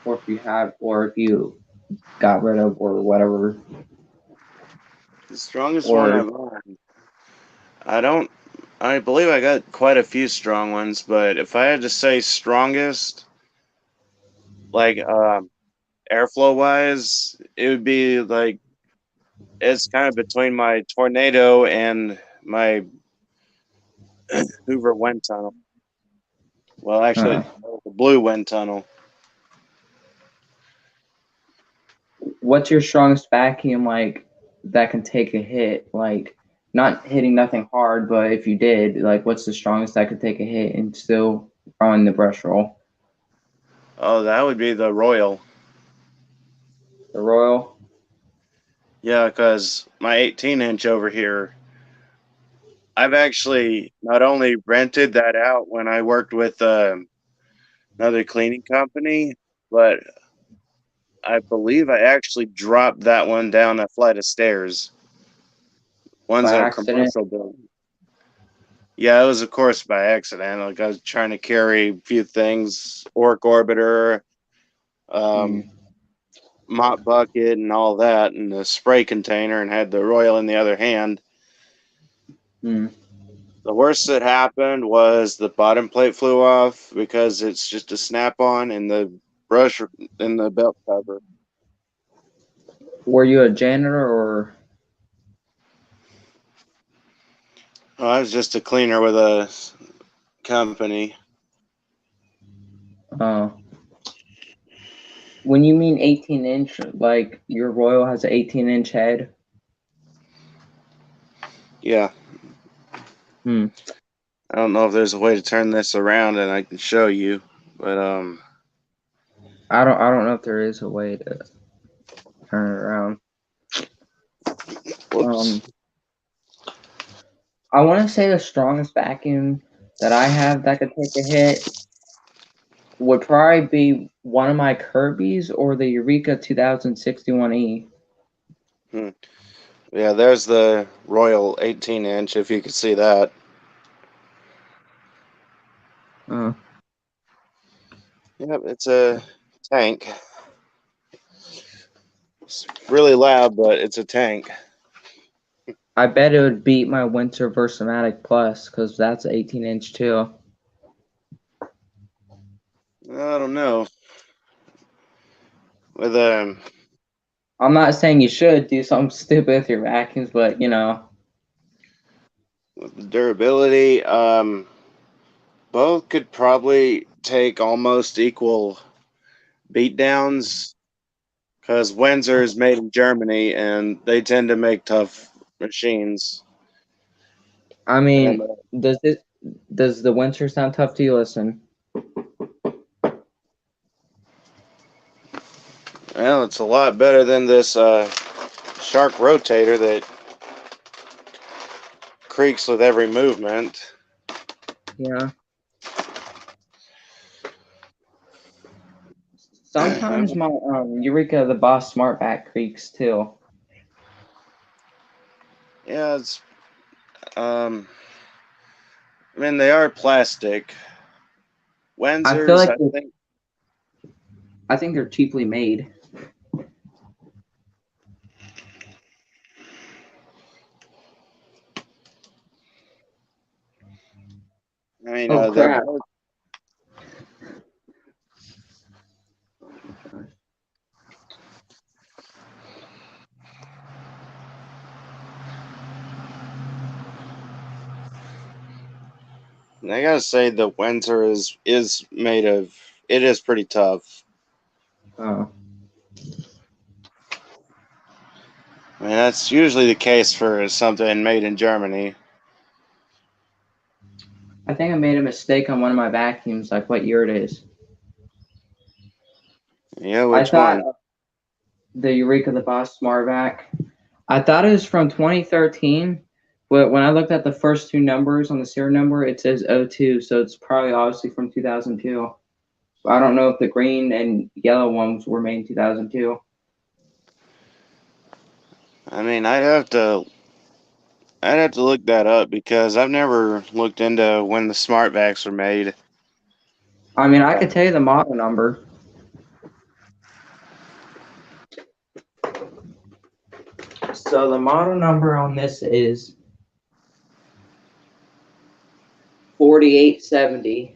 A: Or if you got rid of or whatever.
B: The strongest one I've owned. I believe I got quite a few strong ones, but if I had to say strongest, like airflow wise, it would be like it's kind of between my Tornado and my Hoover wind tunnel. Well, actually, the blue wind tunnel.
A: What's your strongest vacuum like that can take a hit? Like not hitting nothing hard, but if you did, like what's the strongest that could take a hit and still run the brush roll?
B: Oh, that would be the Royal.
A: The Royal?
B: Yeah, because my 18-inch over here, I've actually not only rented that out when I worked with another cleaning company, but I believe I actually dropped that one down a flight of stairs. One's
A: By
B: in a
A: accident?
B: commercial building. Yeah, it was, of course, by accident. Like I was trying to carry a few things, Orc Orbiter, mop bucket, and all that, and the spray container, and had the Royal in the other hand.
A: Mm.
B: The worst that happened was the bottom plate flew off because it's just a snap-on and the brush in the belt cover.
A: Were you a janitor or?
B: Oh, I was just a cleaner with a company.
A: When you mean 18-inch, like your Royal has an 18-inch head?
B: Yeah.
A: I
B: don't know if there's a way to turn this around and I can show you, but
A: I don't know if there is a way to turn it around.
B: Whoops.
A: I want to say the strongest vacuum that I have that could take a hit would probably be one of my Kirby's or the Eureka 2061E.
B: Yeah, there's the Royal 18-inch, if you could see that. Yep, it's a tank. It's really loud, but it's a tank.
A: I bet it would beat my Winter Versamatic Plus because that's an 18-inch too.
B: I don't know. With
A: I'm not saying you should do something stupid with your vacuums, but
B: with the durability, both could probably take almost equal beatdowns because Windsor is made in Germany and they tend to make tough machines.
A: I mean, does the Winter sound tough to you? Listen.
B: Well, it's a lot better than this Shark rotator that creaks with every movement.
A: Yeah. Sometimes my Eureka the Boss Smartback creaks too.
B: Yeah, it's I mean they are plastic.
A: I feel
B: Wenzers,
A: like
B: I think.
A: I think they're cheaply made.
B: I mean,
A: Oh
B: they're
A: crap!
B: both. I gotta say the Windsor is made of. It is pretty tough.
A: Oh,
B: I mean, that's usually the case for something made in Germany.
A: I think I made a mistake on one of my vacuums. Like what year it is?
B: Yeah,
A: I
B: which
A: thought
B: one?
A: the Eureka the Boss Smart Vac. I thought it was from 2013, but when I looked at the first two numbers on the serial number, it says '02, so it's probably obviously from 2002. I don't know if the green and yellow ones were made in 2002.
B: I mean, I'd have to look that up because I've never looked into when the smart vacs were made.
A: I mean, I could tell you the model number. So the model number on this is 4870.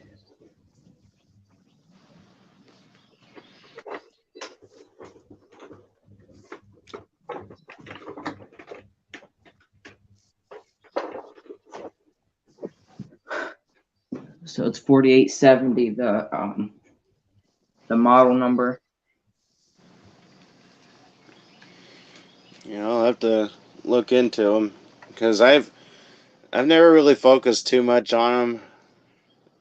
A: So it's 4870, the model number.
B: You know, I'll have to look into them because I've never really focused too much on them.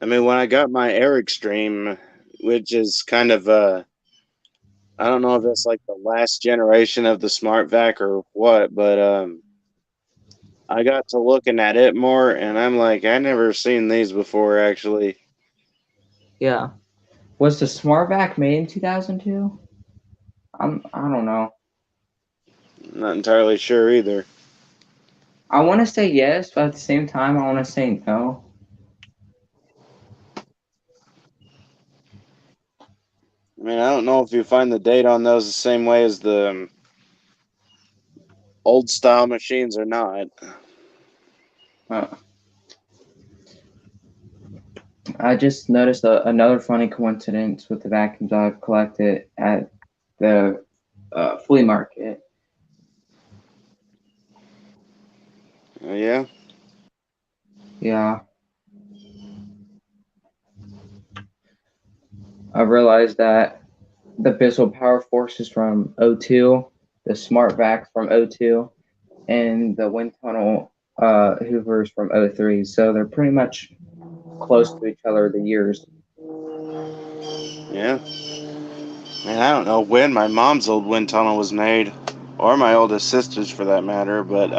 B: I mean, when I got my Air Extreme, which is kind of I don't know if that's like the last generation of the smart vac or what, but I got to looking at it more, and I'm like, I never seen these before. Actually,
A: Yeah. Was the Smart Vac made in 2002? I don't know.
B: not entirely sure either.
A: I want to say yes, but at the same time, I want to say no.
B: I mean, I don't know if you find the date on those the same way as the old style machines or not.
A: Uh, I just noticed another funny coincidence with the vacuums I've collected at the flea market.
B: Yeah,
A: Yeah, I realized that the Bissell Power Force is from '02, the Smart Vac from '02, and the Wind Tunnel Hoover is from '03. So they're pretty much close to each other, the years.
B: yeah. Man, I don't know when my mom's old wind tunnel was made, or my oldest sister's for that matter, but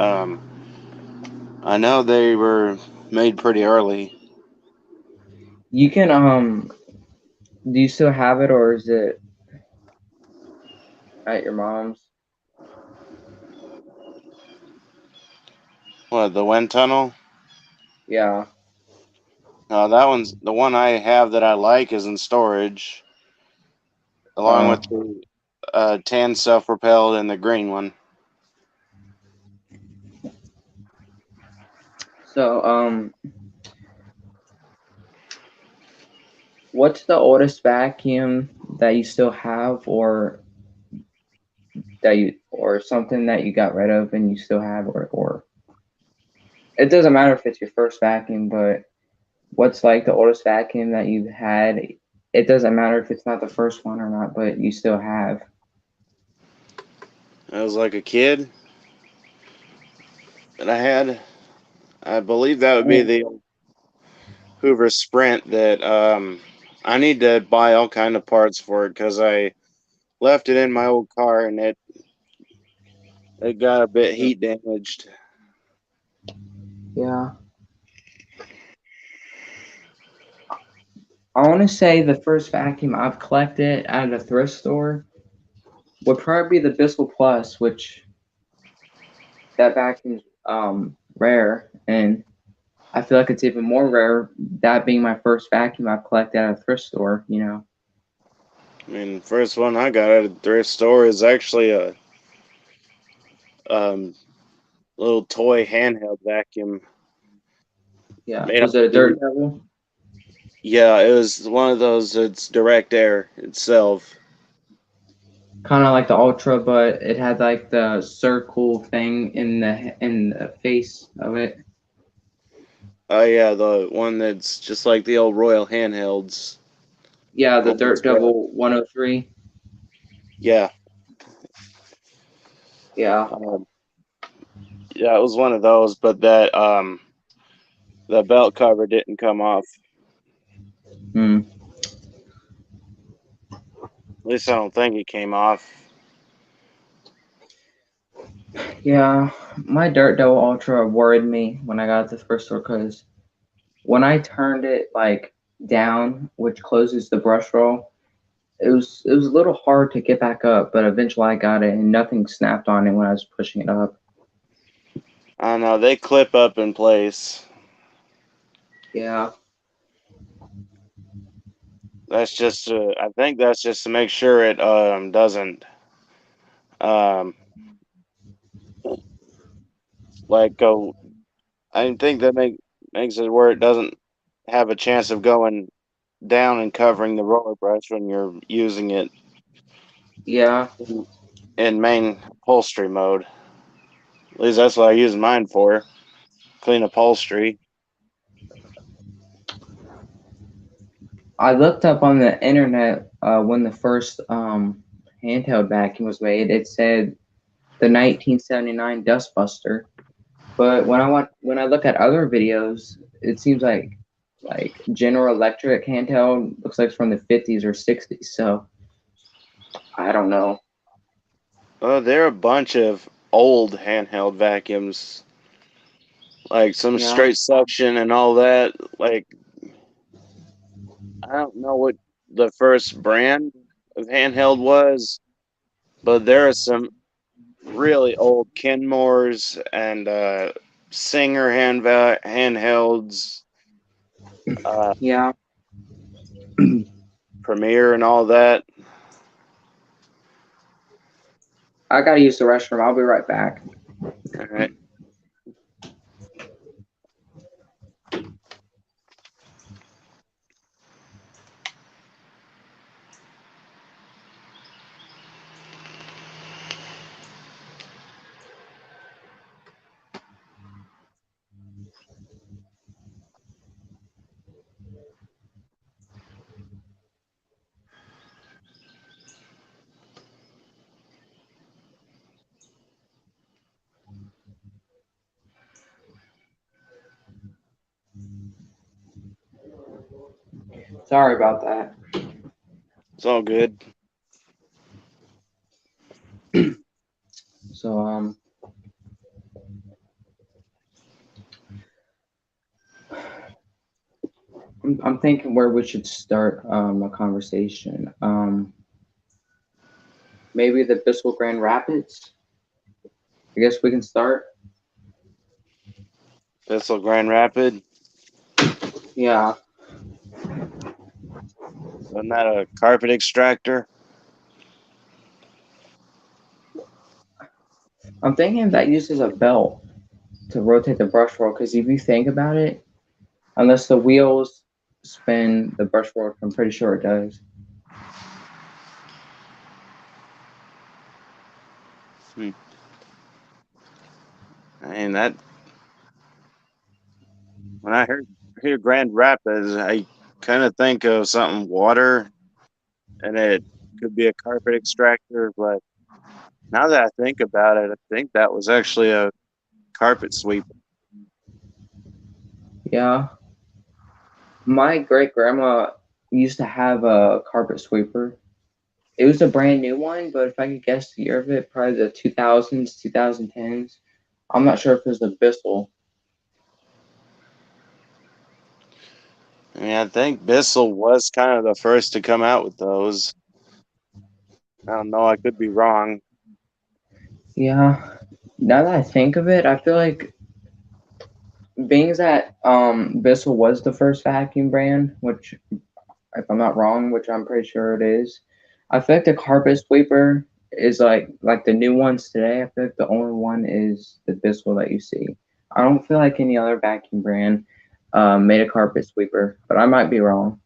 B: I know they were made pretty early.
A: You can do you still have it or is it at your mom's?
B: What, the wind tunnel?
A: Yeah.
B: That one's the one I have that I like is in storage, along with
A: Oh.
B: the tan self-propelled and the green one.
A: So what's the oldest vacuum that you still have or something that you got rid of and you still have or it doesn't matter if it's your first vacuum, but what's like the oldest vacuum that you've had? It doesn't matter if it's not the first one or not, but you still have.
B: I was like a kid that I had. I believe that would be
A: Oh.
B: the Hoover Sprint that I need to buy all kind of parts for it because I left it in my old car and it got a bit heat damaged.
A: Yeah. I want to say the first vacuum I've collected at a thrift store would probably be the Bissell Plus, which that vacuum's rare, and I feel like it's even more rare that being my first vacuum I've collected at a thrift store.
B: I mean, first one I got at a thrift store is actually a um, little toy handheld vacuum.
A: Yeah,
B: Made
A: was
B: out
A: it a
B: of
A: Dirt Devil?
B: Yeah, it was one of those that's direct air itself.
A: Kind of like the Ultra, but it had like the circle thing in the face of it.
B: Oh yeah, the one that's just like the old Royal handhelds.
A: Yeah, the Dirt
B: Almost red.
A: Devil 103.
B: Yeah.
A: Yeah.
B: Um, yeah, it was one of those, but that the belt cover didn't come off.
A: Hmm.
B: At least I don't think it came off.
A: Yeah, my Dirt Devil Ultra worried me when I got it the first store because when I turned it like down, which closes the brush roll, it was a little hard to get back up, but eventually I got it and nothing snapped on it when I was pushing it up.
B: I don't know, they clip up in place.
A: Yeah,
B: That's just I think that's just to make sure it doesn't um like go. I think that makes it where it doesn't have a chance of going down and covering the roller brush when you're using it
A: yeah.
B: in main upholstery mode. At least that's what I use mine for. Clean upholstery.
A: I looked up on the internet when the first handheld vacuum was made. It said the 1979 Dustbuster, but when I look at other videos, it seems like General Electric handheld looks like it's from the 50s or 60s. So I don't know.
B: There are a bunch of old handheld vacuums, like some
A: Yeah,
B: straight suction and all that. Like I don't know what the first brand of handheld was, but there are some really old Kenmores and Singer handhelds, uh,
A: yeah.
B: Premiere and all that.
A: I gotta use the restroom. I'll be right back.
B: All right.
A: Sorry about that.
B: It's all good.
A: So I'm thinking where we should start a conversation. Maybe the Bissell Grand Rapids. I guess we can start.
B: Bissell Grand Rapid.
A: Yeah,
B: Isn't that a carpet extractor?
A: I'm thinking that uses a belt to rotate the brush roll because if you think about it, unless the wheels spin the brush roll, I'm pretty sure it does.
B: I mean that when I hear Grand Rapids, I kind of think of something water, and it could be a carpet extractor. But now that I think about it, I think that was actually a carpet sweeper.
A: Yeah, my great grandma used to have a carpet sweeper. It was a brand new one, but if I could guess the year of it, probably the 2000s, 2010s. I'm not sure if it was a Bissell.
B: I mean, I think Bissell was kind of the first to come out with those. I don't know. I could be wrong.
A: Yeah, Now that I think of it, I feel like being that Bissell was the first vacuum brand, which if I'm not wrong, which I'm pretty sure it is, I feel like the carpet sweeper is like the new ones today. I feel like the only one is the Bissell that you see. I don't feel like any other vacuum brand made a carpet sweeper, but I might be wrong.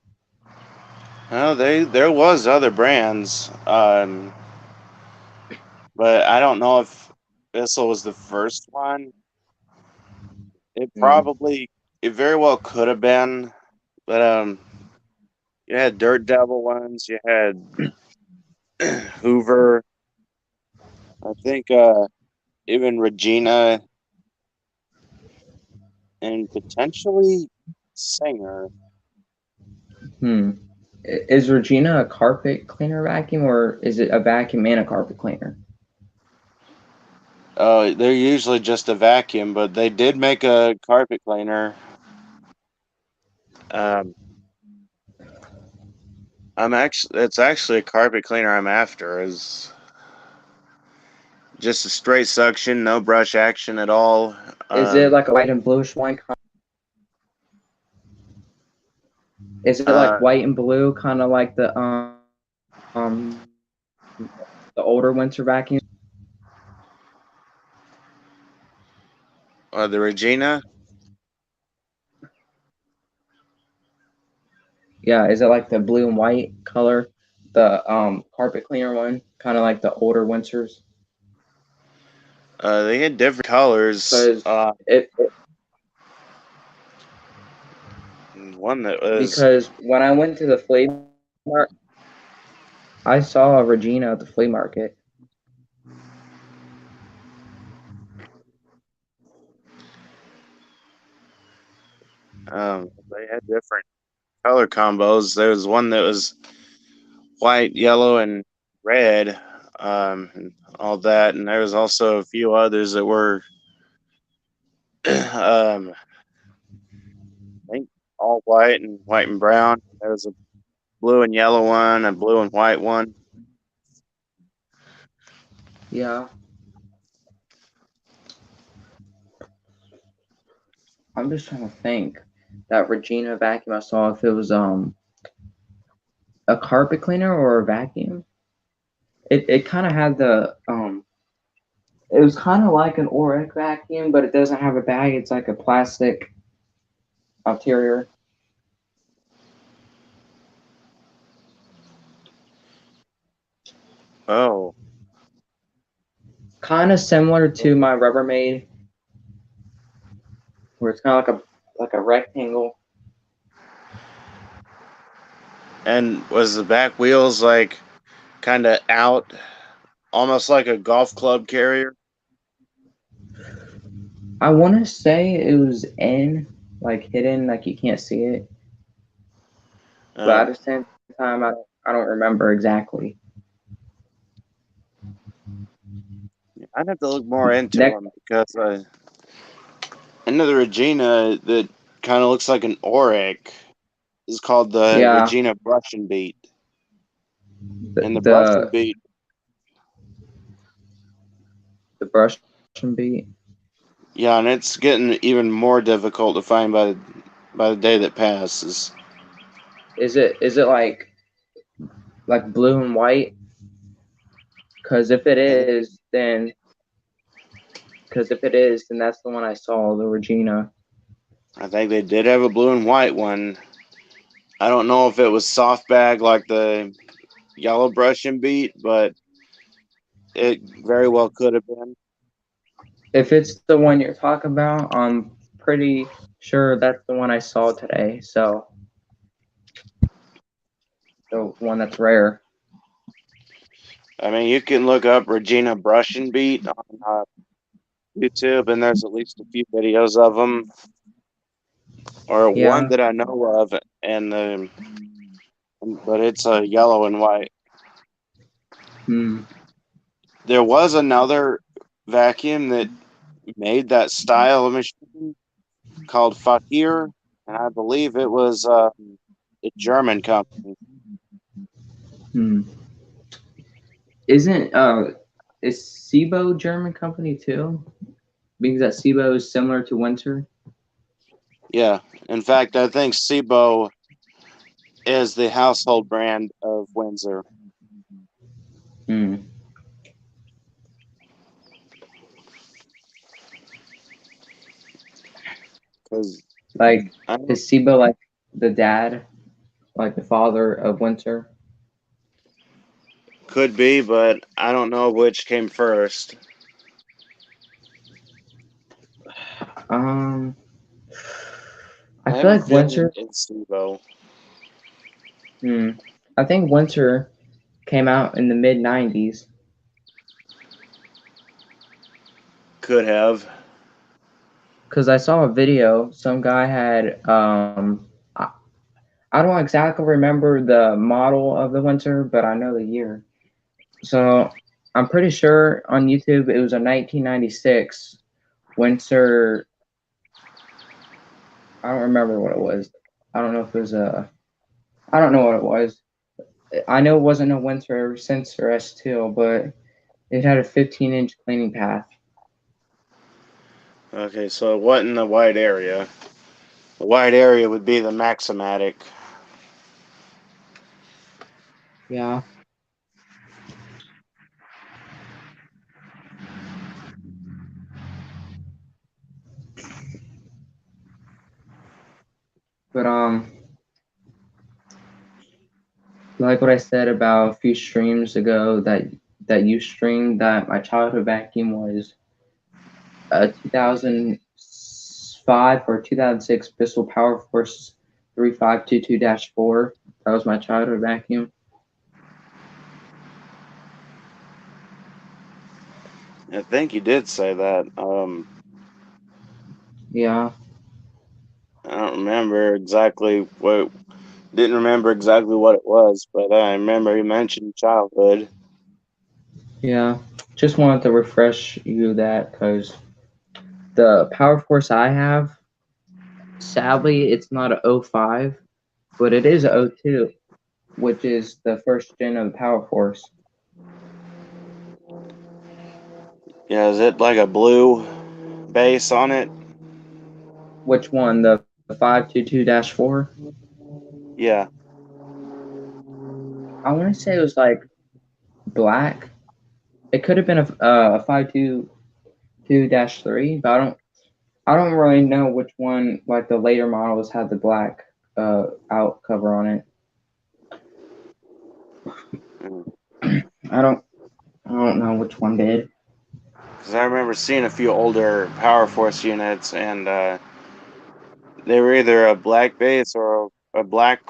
B: No, there was other brands, but I don't know if Bissell was the first one. It very well could have been, but you had Dirt Devil ones, you had Hoover, I think even Regina, and potentially Singer.
A: Is Regina a carpet cleaner vacuum, or is it a vacuum and a carpet cleaner?
B: They're usually just a vacuum, but they did make a carpet cleaner. It's actually a carpet cleaner I'm after. Is just a straight suction, no brush action at all.
A: Is it like a white and bluish one? Is it like white and blue, kind of like the older winter vacuums?
B: The Regina?
A: Yeah, is it like the blue and white color, the carpet cleaner one, kind of like the older winters?
B: They had different colors. One that was
A: because when I went to the flea market, I saw a Regina at the flea market.
B: They had different color combos. There was one that was white, yellow, and red, and all that. And there was also a few others that were, I think, all white and brown. There was a blue and yellow one, a blue and white one.
A: Yeah. I'm just trying to think. That Regina vacuum I saw, if it was a carpet cleaner or a vacuum. It kind of had the it was kind of like an Oreck vacuum, but it doesn't have a bag. It's like a plastic interior.
B: Oh.
A: Kind of similar to my Rubbermaid, where it's kind of like a rectangle.
B: And was the back wheels like kind of out, almost like a golf club carrier?
A: I want to say it was like hidden, like you can't see it. But at the same time, I don't remember exactly.
B: I'd have to look more into them because I know the Regina that kind of looks like an Oreck is called the Regina Brush and Beat. And the Brush and Beat.
A: The Brush and Beat.
B: Yeah, and it's getting even more difficult to find by the day that passes.
A: Is it like blue and white? Because if it is, then that's the one I saw, the Regina.
B: I think they did have a blue and white one. I don't know if it was soft bag like the yellow Brush and Beat, but it very well could have been.
A: If it's the one you're talking about, I'm pretty sure that's the one I saw today. So the one that's rare.
B: I mean, you can look up Regina Brush and Beat on YouTube, and there's at least a few videos of them, or one that I know of, and but it's a yellow and white. There was another vacuum that made that style of machine called Fakir, and I believe it was a German company.
A: Isn't is SIBO German company too? Because that SIBO is similar to Windsor.
B: Yeah. In fact, I think SIBO is the household brand of Windsor.
A: Hmm.
B: Because
A: Like, is SIBO like the dad, like the father of Windsor?
B: could be, but I don't know which came first.
A: I
B: I
A: feel
B: have a
A: like
B: feeling
A: Windsor.
B: it's SIBO.
A: I think Windsor came out in the mid '90s.
B: Could have.
A: Because I saw a video. Some guy had. I don't exactly remember the model of the Windsor, but I know the year. So I'm pretty sure on YouTube it was a 1996 Windsor. I don't remember what it was. I don't know if it was a. I don't know what it was. I know it wasn't a Windsor sensor S2, but it had a 15-inch cleaning path.
B: Okay, so what in the wide area? The wide area would be the Maximatic.
A: Yeah. But like what I said about a few streams ago, that you streamed, that my childhood vacuum was a 2005 or 2006 Bissell Power Force 3522-4. That was my childhood vacuum.
B: I think you did say that.
A: Yeah.
B: I don't remember exactly what. Didn't remember exactly what it was, but I remember you mentioned childhood.
A: Yeah. Just wanted to refresh you that because the Power Force I have, sadly, it's not a '05, but it is a '02, which is the first gen of the Power Force.
B: Yeah, is it like a blue base on it?
A: Which one? The 522-4?
B: Yeah.
A: I want to say it was like black. It could have been a 522-3, but I don't really know which one. Like the later models had the black out cover on it.
B: Mm.
A: I don't know which one did.
B: Because I remember seeing a few older Power Force units, and they were either a black base or a black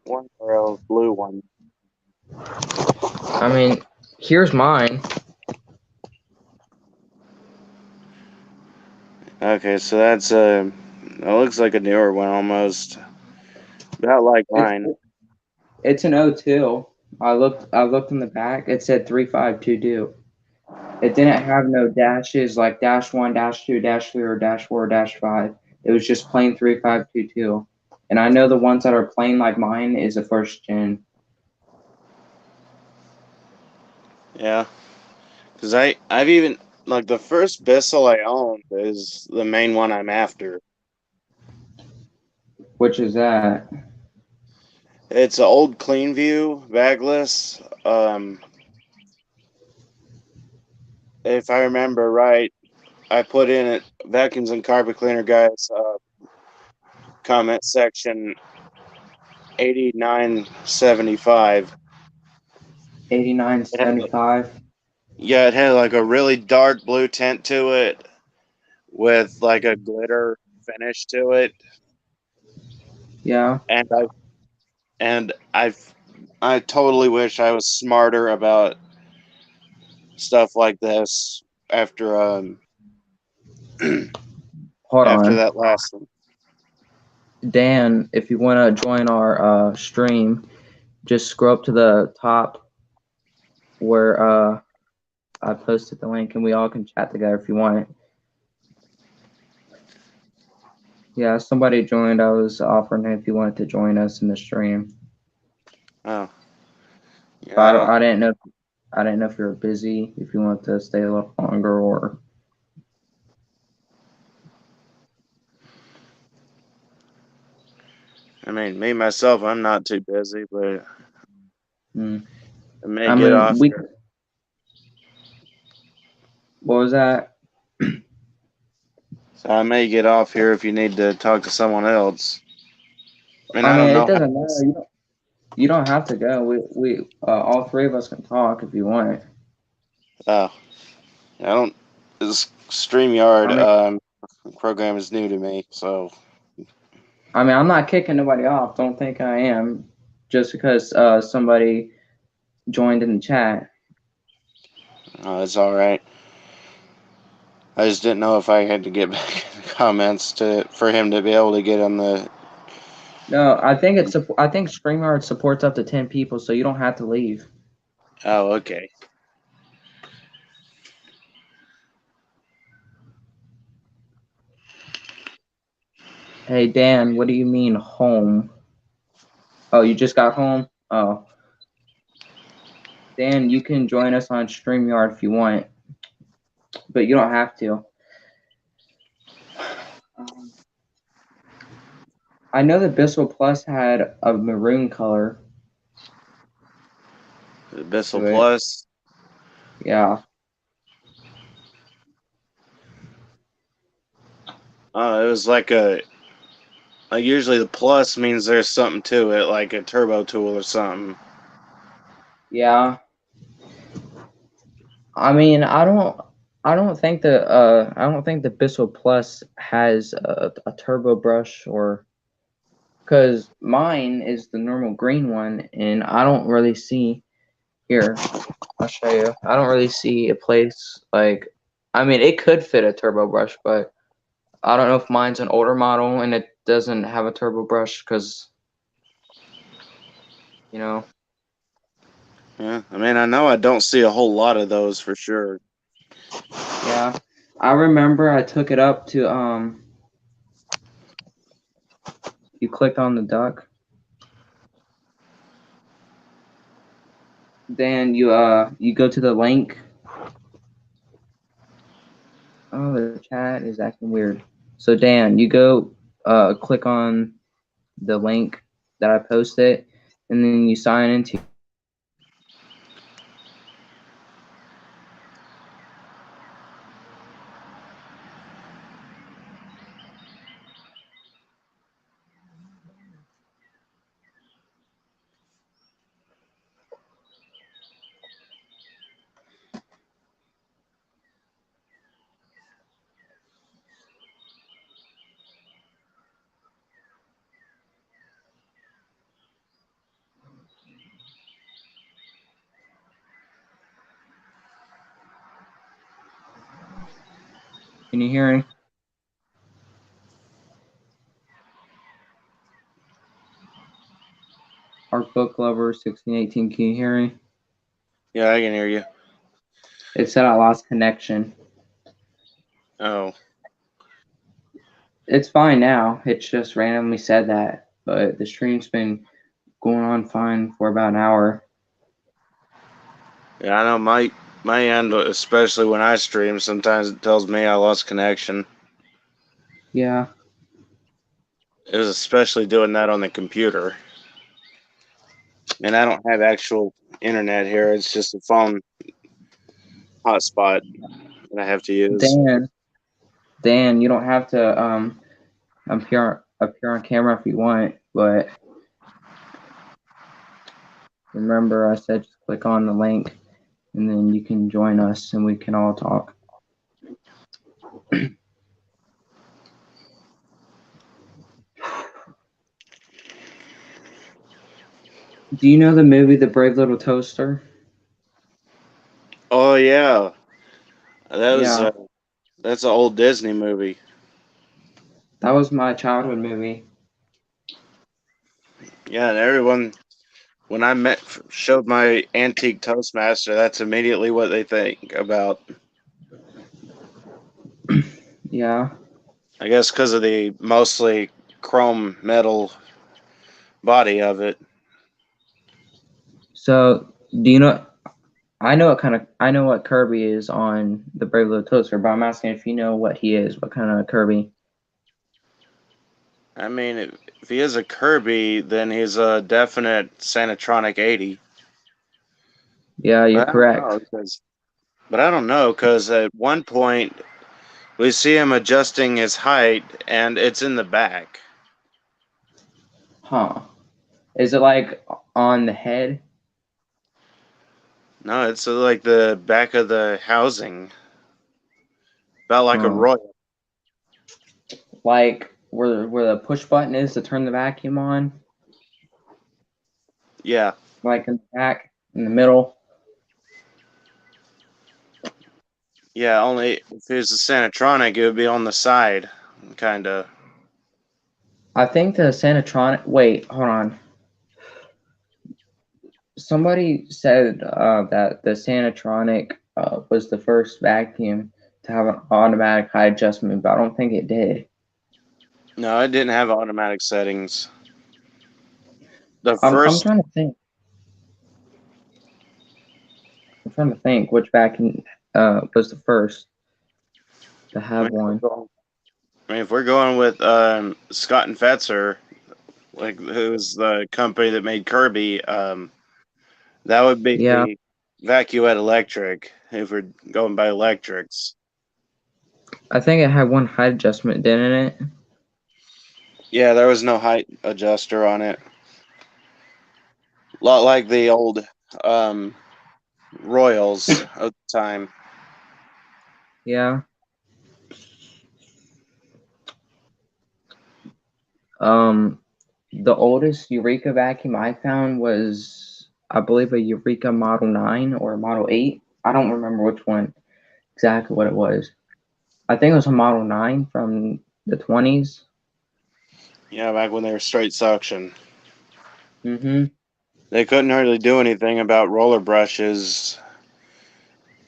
B: one or a blue one.
A: I mean, here's mine.
B: Okay, so that's it looks like a newer one almost. About like
A: It's
B: mine.
A: it's an '02. I looked in the back. It said 3522. It didn't have no dashes like -1, -2, -3, or -4, -5. It was just plain 3522. And I know the ones that are plain like mine is a first gen.
B: Yeah. Because I've even, like, the first Bissell I owned is the main one I'm after.
A: Which is that?
B: It's an old Cleanview bagless. If I remember right, I put in it vacuums and carpet cleaner guys comment section 8975.
A: 8975.
B: Yeah, it had like a really dark blue tint to it with like a glitter finish to it,
A: Yeah.
B: and I totally wish I was smarter about stuff like this after
A: Hold
B: after
A: on.
B: that last one.
A: Dan, if you want to join our stream, just scroll up to the top where I posted the link and we all can chat together if you want it. Yeah, somebody joined. I was offering if you wanted to join us in the stream.
B: Oh, yeah,
A: But I didn't know. I didn't know if you were busy, if you want to stay a little longer, or
B: I mean, me myself, I'm not too busy, but
A: mm.
B: I may
A: I
B: get
A: mean,
B: off
A: we.
B: here.
A: What was that?
B: So I may get off here if you need to talk to someone else. And
A: I
B: I
A: mean,
B: don't
A: it
B: know how
A: doesn't
B: this.
A: matter. You don't have to go. We all three of us can talk if you want.
B: Oh, I don't. This
A: I
B: StreamYard
A: mean,
B: program is new to me, so
A: I'm not kicking nobody off. Don't think I am, just because somebody joined in the chat.
B: it's all right. I just didn't know if I had to get back in the comments for him to be able to get on the.
A: No, I think I think StreamYard supports up to 10 people, so you don't have to leave.
B: Oh, okay.
A: Hey Dan, what do you mean home? Oh, you just got home? Oh, Dan, you can join us on StreamYard if you want, but you don't have to. I know the Bissell Plus had a maroon color
B: The Bissell
A: to it.
B: Plus.
A: Yeah.
B: It was like usually the plus means there's something to it, like a turbo tool or something.
A: Yeah. I mean, I don't think the Bissell Plus has a turbo brush, or because mine is the normal green one, and I don't really see here. I'll show you. I don't really see a place like. I mean, it could fit a turbo brush, but I don't know if mine's an older model and it doesn't have a turbo brush because, you know.
B: Yeah, I mean, I know I don't see a whole lot of those for sure.
A: Yeah, I remember I took it up to You clicked on the duck. Then you go to the link. Oh, the chat is acting weird. So Dan, you go click on the link that I posted, and then you sign into. Can you hear me? Our book lover 1618. Can you hear me?
B: Yeah, I can hear you.
A: It said I lost connection.
B: Oh,
A: It's fine now. It's just randomly said that, but the stream's been going on fine for about an hour.
B: yeah, I know my end, especially when I stream, sometimes it tells me I lost connection.
A: Yeah.
B: It was especially doing that on the computer. And I don't have actual internet here. It's just a phone hotspot that I have to use.
A: Dan, you don't have to appear on camera if you want, but remember I said just click on the link and then you can join us and we can all talk. Do you know the movie The Brave Little Toaster?
B: Oh yeah, that was
A: Yeah,
B: that's an old Disney movie.
A: that was my childhood movie.
B: Yeah, and everyone when showed my antique Toastmaster, that's immediately what they think about.
A: Yeah.
B: I guess because of the mostly chrome metal body of it.
A: So do you know? I know what Kirby is on the Brave Little Toaster, but I'm asking if you know what he is. What kind of Kirby?
B: I mean, if he is a Kirby, then he's a definite Sanatronic 80.
A: Yeah, you're
B: But I don't
A: correct.
B: know, because at one point we see him adjusting his height, and it's in the back.
A: Huh. Is it like on the head?
B: No, it's like the back of the housing, about like a
A: Huh.
B: royal.
A: Like where the push button is to turn the vacuum on?
B: Yeah,
A: Like in the back, in the middle?
B: yeah. Only if it was a Sanatronic, it would be on the side, kind of.
A: I think the Sanatronic. Wait, hold on. Somebody said that the Sanatronic was the first vacuum to have an automatic height adjustment, but I don't think it did.
B: No, it didn't have automatic settings. The
A: I'm
B: first,
A: trying to think. I'm trying to think which vacuum was the first to
B: I
A: have
B: mean,
A: one.
B: if we're going with Scott and Fetzer, like who's the company that made Kirby, that would be
A: Yeah,
B: the Vacuette Electric. If we're going by electrics,
A: I think it had one height adjustment, didn't it?
B: yeah, there was no height adjuster on it. A lot like the old Royals of the time.
A: Yeah. The oldest Eureka vacuum I found was, I believe, a Eureka Model 9 or Model 8. I don't remember which one exactly what it was. I think it was a Model 9 from the 20s.
B: Yeah, back when they were straight suction.
A: Mm-hmm.
B: They couldn't hardly do anything about roller brushes,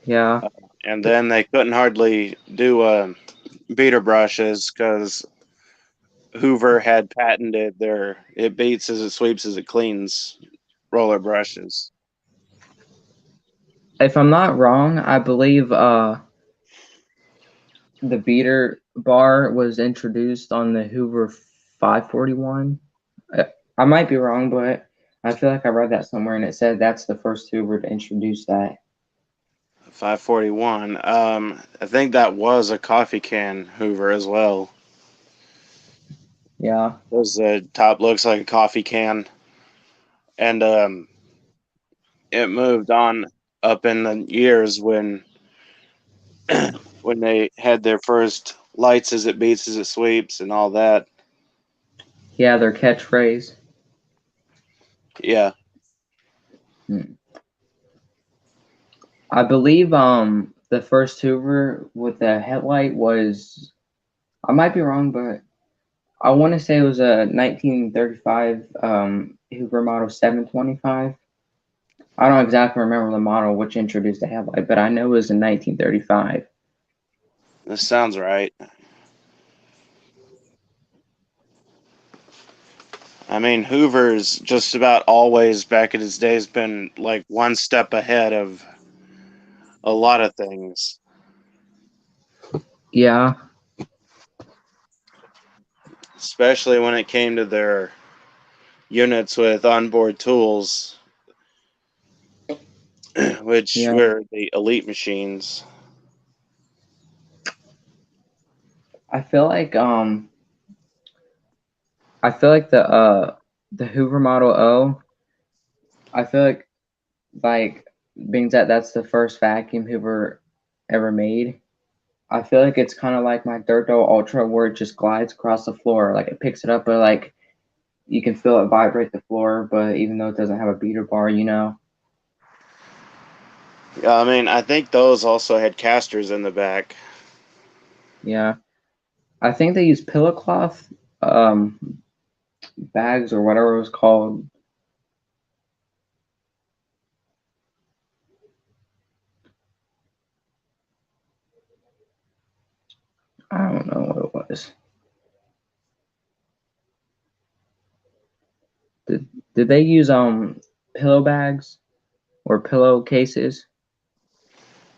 A: Yeah.
B: and then they couldn't hardly do beater brushes because Hoover had patented their "it beats as it sweeps as it cleans" roller brushes.
A: If I'm not wrong, I believe the beater bar was introduced on the Hoover 541. I might be wrong, but I feel like I read that somewhere and it said that's the first Hoover to introduce that.
B: 541. I think that was a coffee can Hoover as well.
A: Yeah.
B: Because the top looks like a coffee can, and it moved on up in the years when when they had their first lights as it beats as it sweeps and all that.
A: Yeah, their catchphrase.
B: Yeah,
A: I believe the first Hoover with the headlight was, I might be wrong, but I want to say it was a 1935 Hoover model 725. I don't exactly remember the model which introduced the headlight, but I know it was in 1935.
B: this sounds right. I mean, Hoover's just about always back in his days been like one step ahead of a lot of things,
A: Yeah,
B: especially when it came to their units with onboard tools, which
A: yeah.
B: were the elite machines.
A: I feel like the Hoover Model O. I feel like being that that's the first vacuum Hoover ever made. I feel like it's kind of like my Dirt Dough Ultra, where it just glides across the floor. Like it picks it up, but like you can feel it vibrate the floor. But even though it doesn't have a beater bar, you know.
B: Yeah, I mean, I think those also had casters in the back.
A: Yeah, I think they use pillow cloth bags or whatever it was called. I don't know what it was. Did they use pillow bags or pillow cases?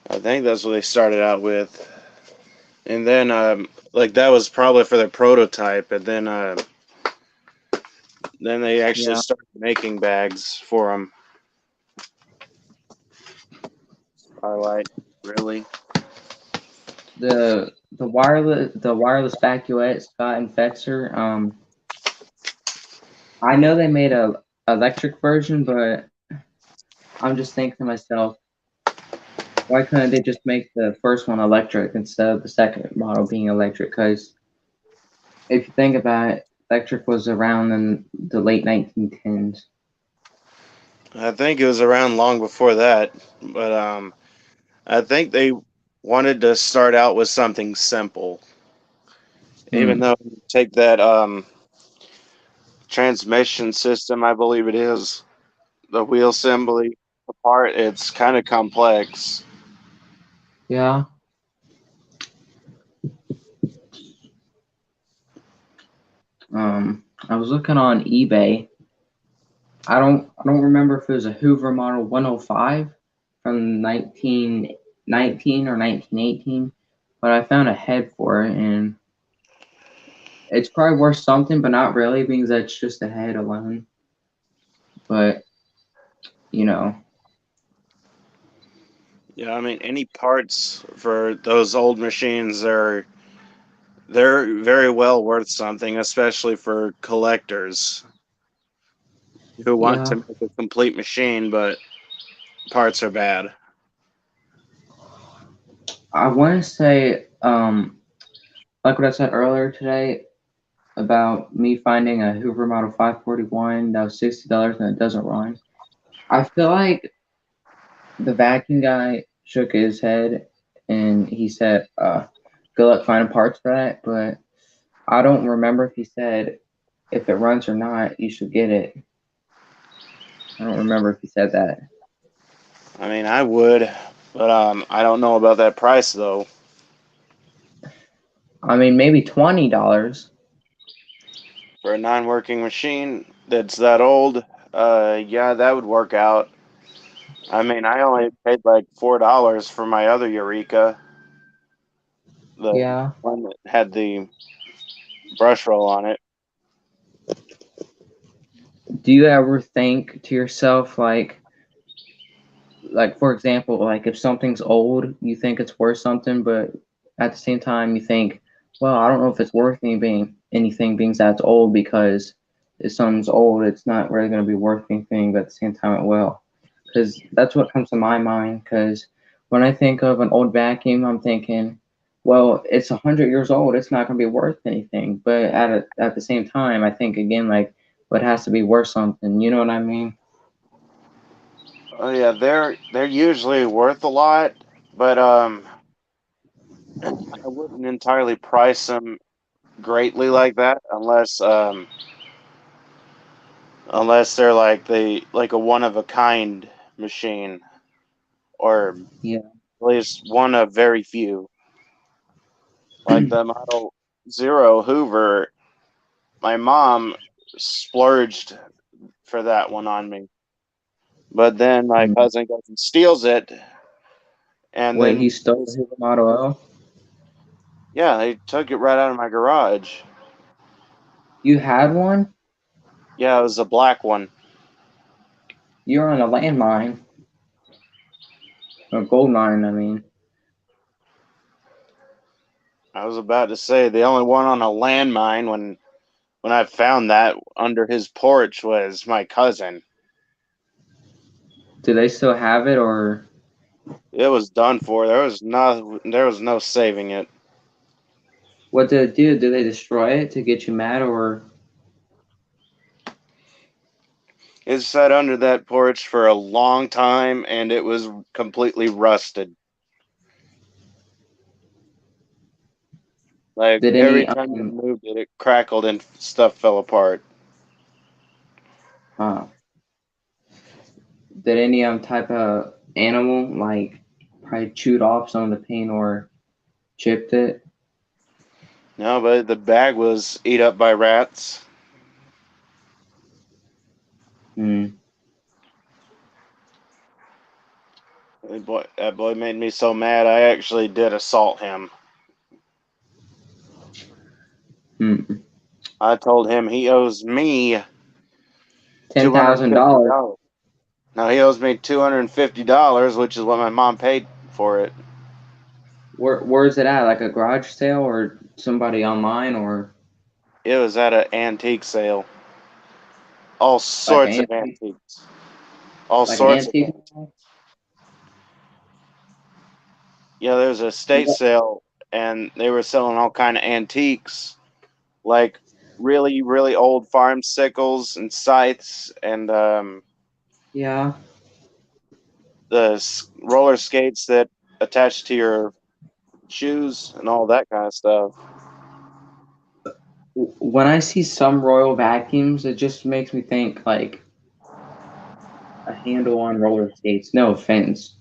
B: I think that's what they started out with. And then, like, that was probably for their prototype. And then they actually
A: Yeah.
B: started making bags for them. Starlight, really?
A: The wireless vacuette, Scott and Fetzer. I know they made a electric version, but I'm just thinking to myself, why couldn't they just make the first one electric instead of the second model being electric? Because if you think about it, electric was around in the late 1910s.
B: I think it was around long before that. But I think they wanted to start out with something simple. Even
A: Hmm.
B: though you take that transmission system, I believe it is, the wheel assembly apart, it's kind of complex.
A: Yeah. I was looking on eBay. I don't remember if it was a Hoover Model 105 from 1919 or 1918, but I found a head for it, and it's probably worth something, but not really, because that's just a head alone. But you know,
B: Yeah, I mean, any parts for those old machines are they're very well worth something, especially for collectors who want to
A: yeah,
B: make a complete machine, but parts are bad.
A: I want to say, like what I said earlier today about me finding a Hoover Model 541 that was $60 and it doesn't run. I feel like the vacuum guy shook his head and he said, good luck finding parts for that. But I don't remember if he said if it runs or not, you should get it. I don't remember if he said that.
B: I mean, I would, but I don't know about that price though.
A: I mean, maybe $20.
B: For a non-working machine that's that old, yeah, that would work out. I mean, I only paid like $4 for my other Eureka, the
A: Yeah.
B: one that had the brush roll on it.
A: Do you ever think to yourself, like for example, like if something's old, you think it's worth something, but at the same time, you think, well, I don't know if it's worth anything being that's old because if something's old, it's not really going to be worth anything, but at the same time, it will. Because that's what comes to my mind. Because when I think of an old vacuum, I'm thinking, well, it's 100 years old. It's not going to be worth anything. But at the same time, I think again, like, what has to be worth something. You know what I mean?
B: Oh yeah, they're usually worth a lot, but I wouldn't entirely price them greatly like that unless they're like a one of a kind machine, or
A: Yeah.
B: at least one of very few. Like the Model Zero Hoover, my mom splurged for that one on me. But then my
A: Mm.
B: cousin goes and steals it, and
A: Wait,
B: then
A: he stole his Model L?
B: yeah, they took it right out of my garage.
A: You had one?
B: Yeah, it was a black one.
A: You're on a landmine. A gold mine, I mean.
B: I was about to say the only one on a landmine when I found that under his porch was my cousin.
A: Do they still have it, or
B: It was done for. There was no saving it.
A: what did it do? Did they destroy it to get you mad, or
B: It sat under that porch for a long time and it was completely rusted. Like
A: did
B: every
A: any
B: time you moved it, it crackled and stuff fell apart.
A: uh did any type of animal like probably chewed off some of the paint or chipped it?
B: No, but the bag was eat up by rats.
A: Hmm.
B: That boy made me so mad. I actually did assault him.
A: Hmm.
B: I told him he owes me
A: $10,000.
B: $250. No, he owes me $250, which is what my mom paid for it.
A: Where's it at? Like a garage sale or somebody online or
B: It was at an antique sale. All
A: like
B: sorts
A: an
B: of
A: antique,
B: antiques. All
A: like an
B: sorts of
A: antique
B: antiques.
A: mall?
B: Yeah, there was a estate sale, and they were selling all kind of antiques, like really, really old farm sickles and scythes, and
A: Yeah.
B: the roller skates that attach to your shoes and all that kind of stuff.
A: When I see some Royal vacuums, it just makes me think like a handle on roller skates. No offense,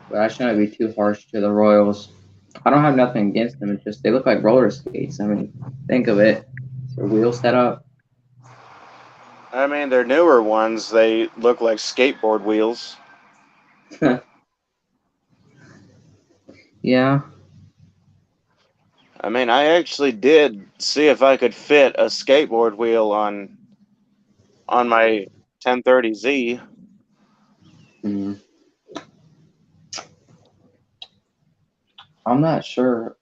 A: but I shouldn't be too harsh to the Royals. I don't have nothing against them. It's just they look like roller skates. I mean, think of it. Their wheel setup.
B: I mean, they're newer ones. They look like skateboard wheels.
A: Yeah.
B: I mean, I actually did see if I could fit a skateboard wheel on my 1030Z.
A: Mm. I'm not sure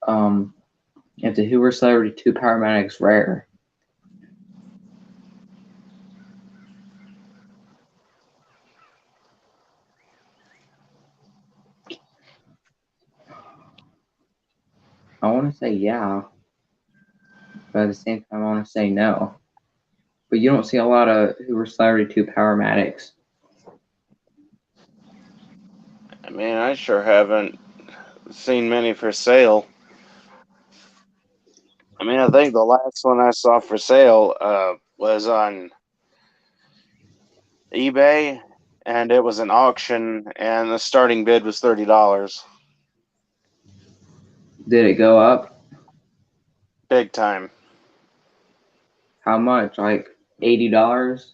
A: if the Hoover Celebrity 2 Powermatic's rare. I want to say yeah, but at the same time, I want to say no. But you don't see a lot of Hoover Celebrity 2 Powermatics.
B: I mean, I sure haven't seen many for sale. I mean, I think the last one I saw for sale was on eBay, and it was an auction, and the starting bid was $30.
A: Did it go up?
B: Big time.
A: How much? Like $80?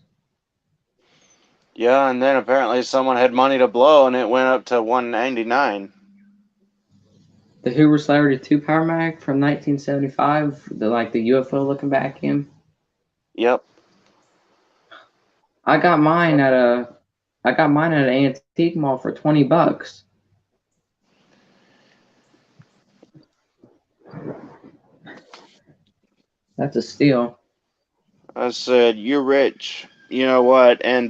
B: Yeah, and then apparently someone had money to blow, and it went up to $199.
A: The Hoover Celebrity 2 Powermatic from 1975, the UFO looking vacuum.
B: Yep.
A: I got mine at an antique mall for $20. That's a steal.
B: I said, "You're rich." You know what? And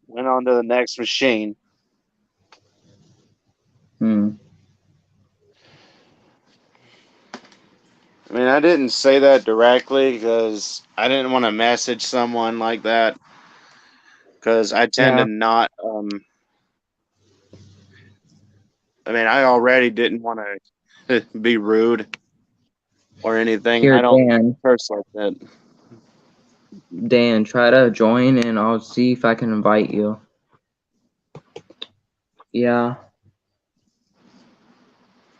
B: went on to the next machine.
A: Hmm.
B: I mean, I didn't say that directly because I didn't want to message someone like that because I tend
A: Yeah.
B: to not. I mean, I already didn't want to be rude or anything.
A: Here,
B: I don't curse like that.
A: Dan, try to join and I'll see if I can invite you. Yeah.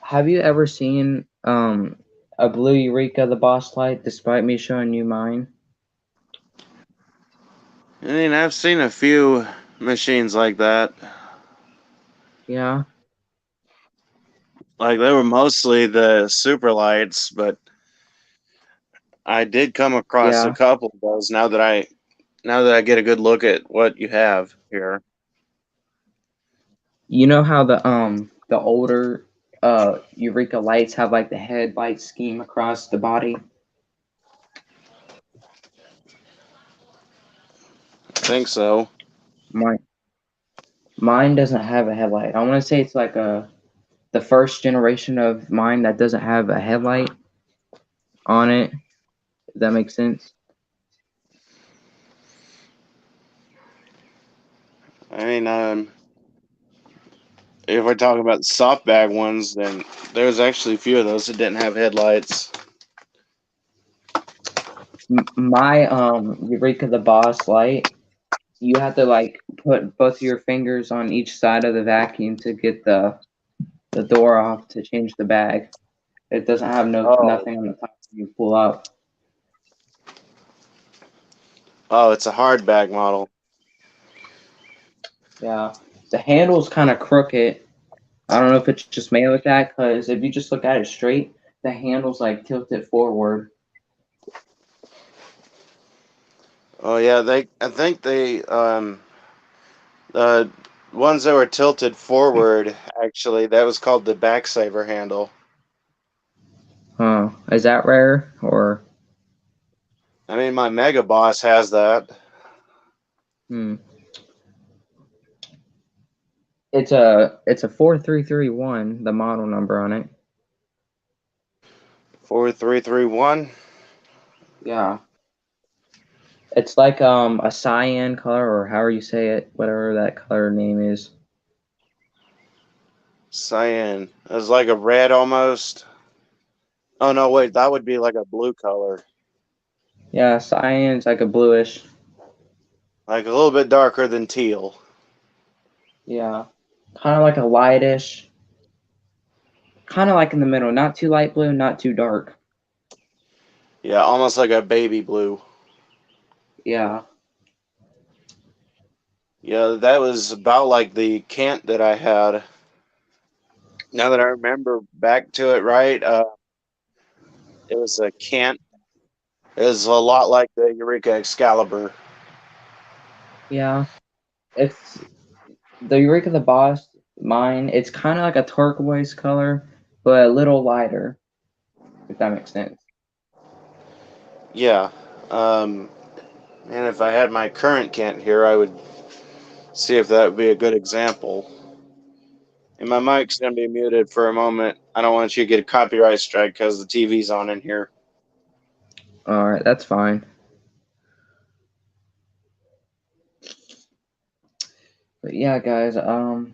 A: Have you ever seen a blue Eureka the Boss Light despite me showing you mine?
B: I mean, I've seen a few machines like that.
A: Yeah.
B: Like they were mostly the super lights, but I did come across a
A: Yeah.
B: couple of those now that I get a good look at what you have here.
A: You know how the older Eureka lights have like the headlight scheme across the body?
B: I think so.
A: Mine doesn't have a headlight. I want to say it's like the first generation of mine that doesn't have a headlight on it. If that makes sense.
B: I mean, if we're talking about soft bag ones, then there's actually a few of those that didn't have headlights.
A: My Eureka the Boss light, you have to like put both of your fingers on each side of the vacuum to get the door off to change the bag. It doesn't have
B: Oh,
A: nothing on the top when you pull up.
B: Oh, it's a hardback model.
A: Yeah, the handle's kind of crooked. I don't know if it's just made like that, because if you just look at it straight, the handle's like tilted forward.
B: Oh yeah, I think the ones that were tilted forward, actually, that was called the backsaver handle.
A: Huh? Is that rare or?
B: I mean, my Mega Boss has that.
A: Hmm. It's a 4331, the model number on it.
B: 4331.
A: Yeah. It's like a cyan color, or however you say it, whatever that color name is.
B: Cyan. It's like a red almost. Oh no, wait, that would be like a blue color.
A: Yeah, cyan's like a bluish.
B: Like a little bit darker than teal.
A: Yeah. Kind of like a lightish. Kind of like in the middle. Not too light blue, not too dark.
B: Yeah, almost like a baby blue.
A: Yeah.
B: Yeah, that was about like the Kent that I had. Now that I remember back to it right, it was a Kent. It was a lot like the Eureka Excalibur.
A: Yeah. It's the Eureka the Boss, mine, it's kind of like a turquoise color, but a little lighter, if that makes sense.
B: Yeah. And if I had my current Kent here, I would see if that would be a good example. And my mic's going to be muted for a moment. I don't want you to get a copyright strike because the TV's on in here.
A: All right, that's fine. But yeah, guys, not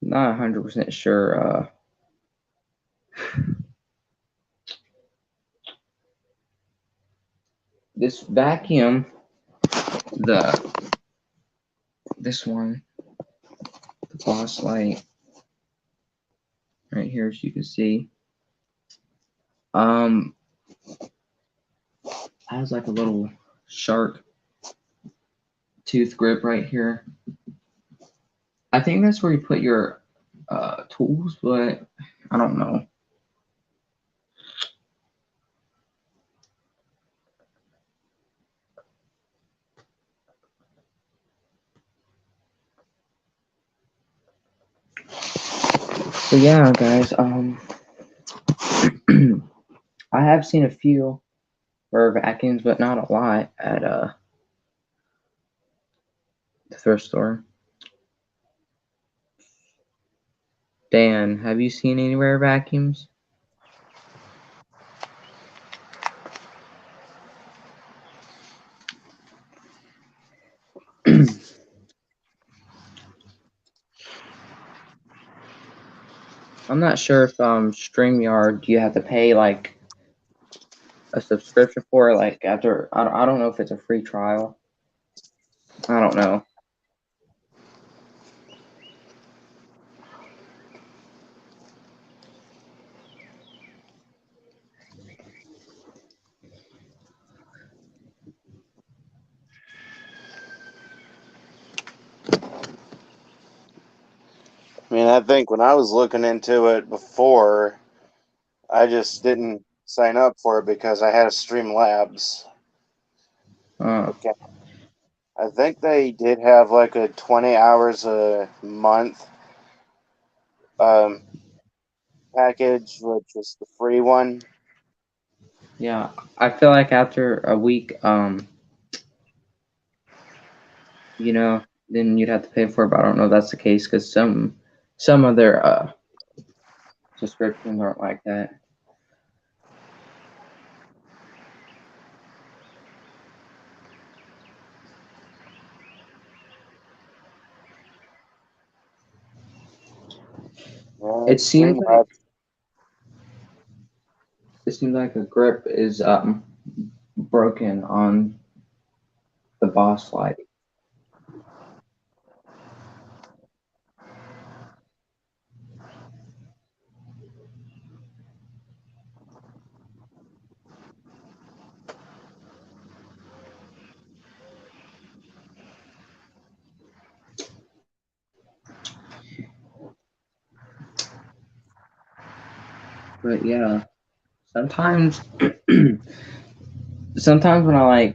A: 100% sure. This vacuum, this one, the Boss Light, right here, as you can see, um, has like a little shark tooth grip right here. I think that's where you put your tools, but I don't know. So yeah, guys, I have seen a few rubber vacuums, but not a lot at the thrift store. Dan, have you seen any rare vacuums? I'm not sure if StreamYard, you have to pay like a subscription for, like after, I don't know if it's a free trial. I don't know.
B: I mean, I think when I was looking into it before, I just didn't sign up for it because I had a Streamlabs account. I think they did have like a 20 hours a month um, package, which was the free one.
A: Yeah, I feel like after a week, then you'd have to pay for it, but I don't know if that's the case, because some of their subscriptions aren't like that. It seems like
B: Streamlabs.
A: a grip is broken on the Boss Light. But yeah, sometimes, sometimes when I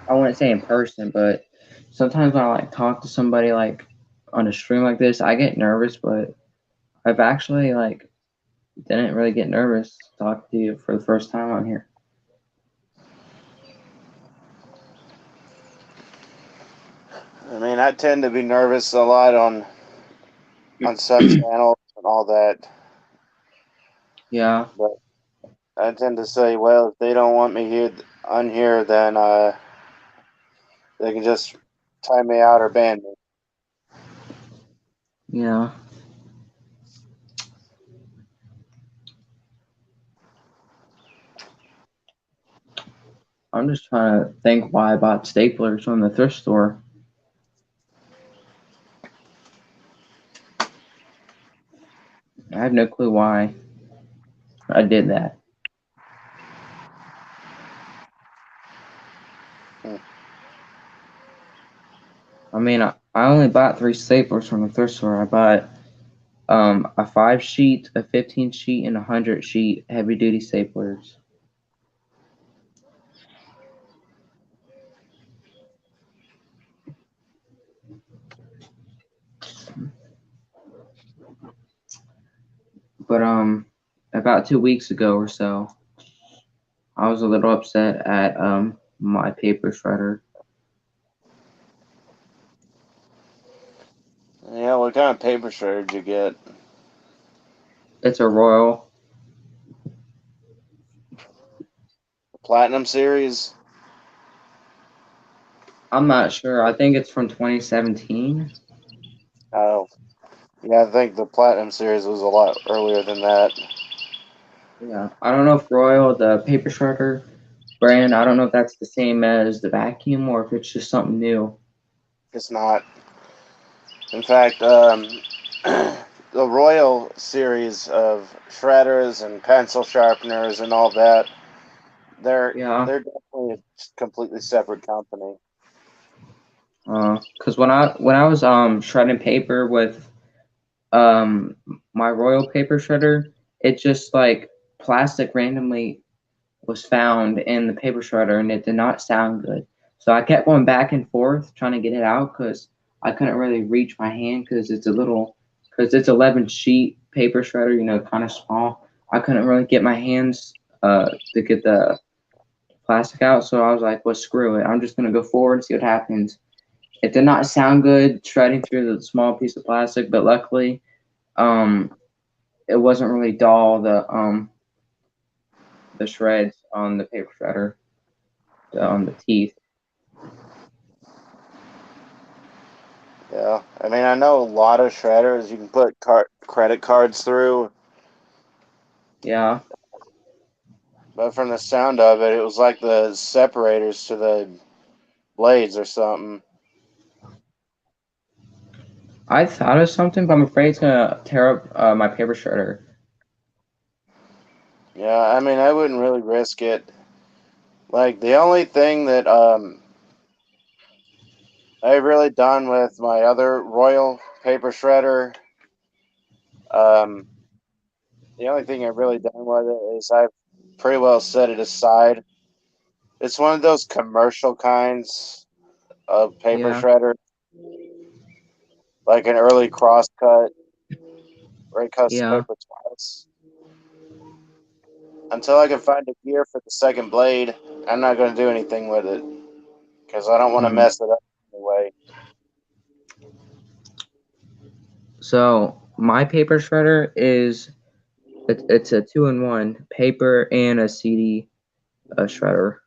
A: wouldn't say in person, but sometimes when I talk to somebody on a stream like this, I get nervous, but I've actually didn't really get nervous talking to you for the first time on here.
B: I mean, I tend to be nervous a lot on some channels and all that.
A: Yeah.
B: But I tend to say, well, if they don't want me here on here, then they can just time me out or ban me.
A: Yeah. I'm just trying to think why I bought staplers from the thrift store. I have no clue why I did that. I mean, I only bought 3 staplers from the thrift store. I bought a 5 sheet, a 15 sheet, and a 100 sheet heavy duty staplers. But about 2 weeks ago or so, I was a little upset at my paper shredder.
B: Yeah, what kind of paper shredder did you get?
A: It's a Royal.
B: Platinum series?
A: I'm not sure. I think it's from 2017.
B: Oh, yeah, I think the Platinum series was a lot earlier than that.
A: Yeah, I don't know if Royal, the paper shredder brand, I don't know if that's the same as the vacuum or if it's just something new.
B: It's not. In fact, the Royal series of shredders and pencil sharpeners and all that, they're
A: Yeah,
B: definitely a completely separate company.
A: because when I was shredding paper with um my Royal paper shredder, it just plastic randomly was found in the paper shredder and it did not sound good. So I kept going back and forth trying to get it out because I couldn't really reach my hand because it's 11 sheet paper shredder, kind of small. I couldn't really get my hands to get the plastic out. So I was like, well, screw it. I'm just going to go forward and see what happens. It did not sound good shredding through the small piece of plastic, but luckily it wasn't really dull, the shreds on the paper shredder, on the teeth.
B: Yeah, I mean, I know a lot of shredders you can put credit cards through,
A: Yeah.
B: but from the sound of it, it was like the separators to the blades or something.
A: I thought of something, but I'm afraid it's gonna tear up my paper shredder.
B: Yeah, I mean, I wouldn't really risk it. Like, the only thing that I've really done with my other Royal paper shredder, um, the only thing I've really done with it is I've pretty well set it aside. It's one of those commercial kinds of paper
A: Yeah,
B: shredder, like an early crosscut where it cuts the
A: yeah.
B: paper twice. Until I can find a gear for the second blade, I'm not going to do anything with it because I don't want to
A: Mm.
B: mess it up anyway.
A: So my paper shredder it's a 2-in-1 paper and a CD shredder.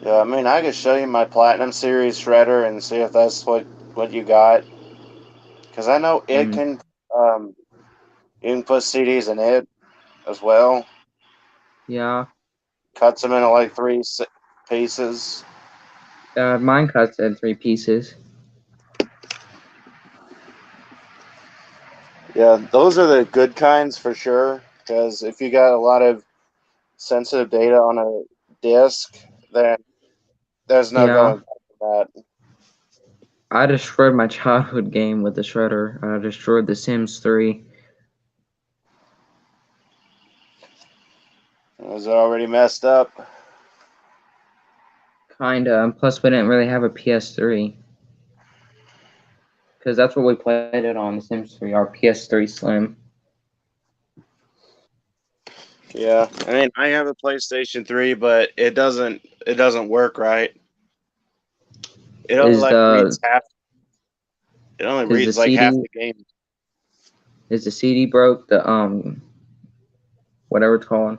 B: Yeah, I mean, I could show you my Platinum Series shredder and see if that's what you got. Because I know it
A: Mm.
B: can, you can put CDs in it as well.
A: Yeah.
B: Cuts them into like three pieces.
A: Mine cuts in 3 pieces.
B: Yeah, those are the good kinds for sure. Because if you got a lot of sensitive data on a disk, then there's no
A: Yeah.
B: going back to that.
A: I destroyed my childhood game with the shredder. I destroyed The Sims 3.
B: Was it already messed up?
A: Kinda. And plus, we didn't really have a PS3. Because that's what we played it on, The Sims 3, our PS3 Slim.
B: Yeah, I mean, I have a PlayStation 3, but it doesn't work right. It only
A: Is
B: like reads
A: the
B: half. It only
A: is the
B: reads like half
A: CD
B: the game.
A: is the CD broke? The whatever it's called.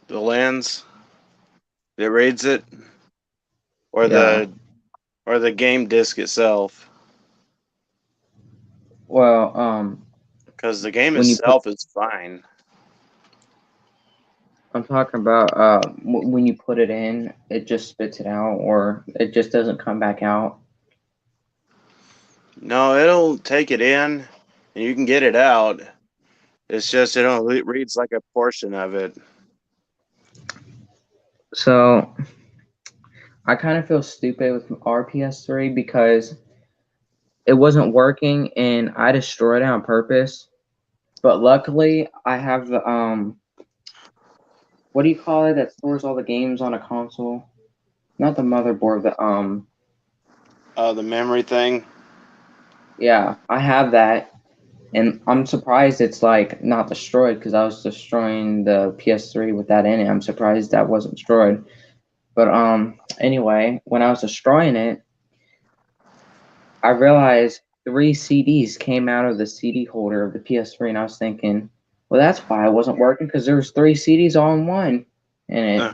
B: The lens that reads it, or
A: Yeah.
B: the game disc itself,
A: Well,
B: because the game
A: when you put
B: itself is fine.
A: I'm talking about when you put it in, it just spits it out, or it just doesn't come back out.
B: No, it'll take it in, and you can get it out. It's just it reads like a portion of it.
A: So I kind of feel stupid with our PS3 because it wasn't working, and I destroyed it on purpose. But luckily, I have the what do you call it that stores all the games on a console? Not the motherboard,
B: The memory thing.
A: yeah, I have that, and I'm surprised it's like not destroyed because I was destroying the PS3 with that in it. I'm surprised that wasn't destroyed. But anyway, when I was destroying it, I realized 3 CDs came out of the CD holder of the PS3, and I was thinking, well, that's why it wasn't working because there was 3 CDs all in one. I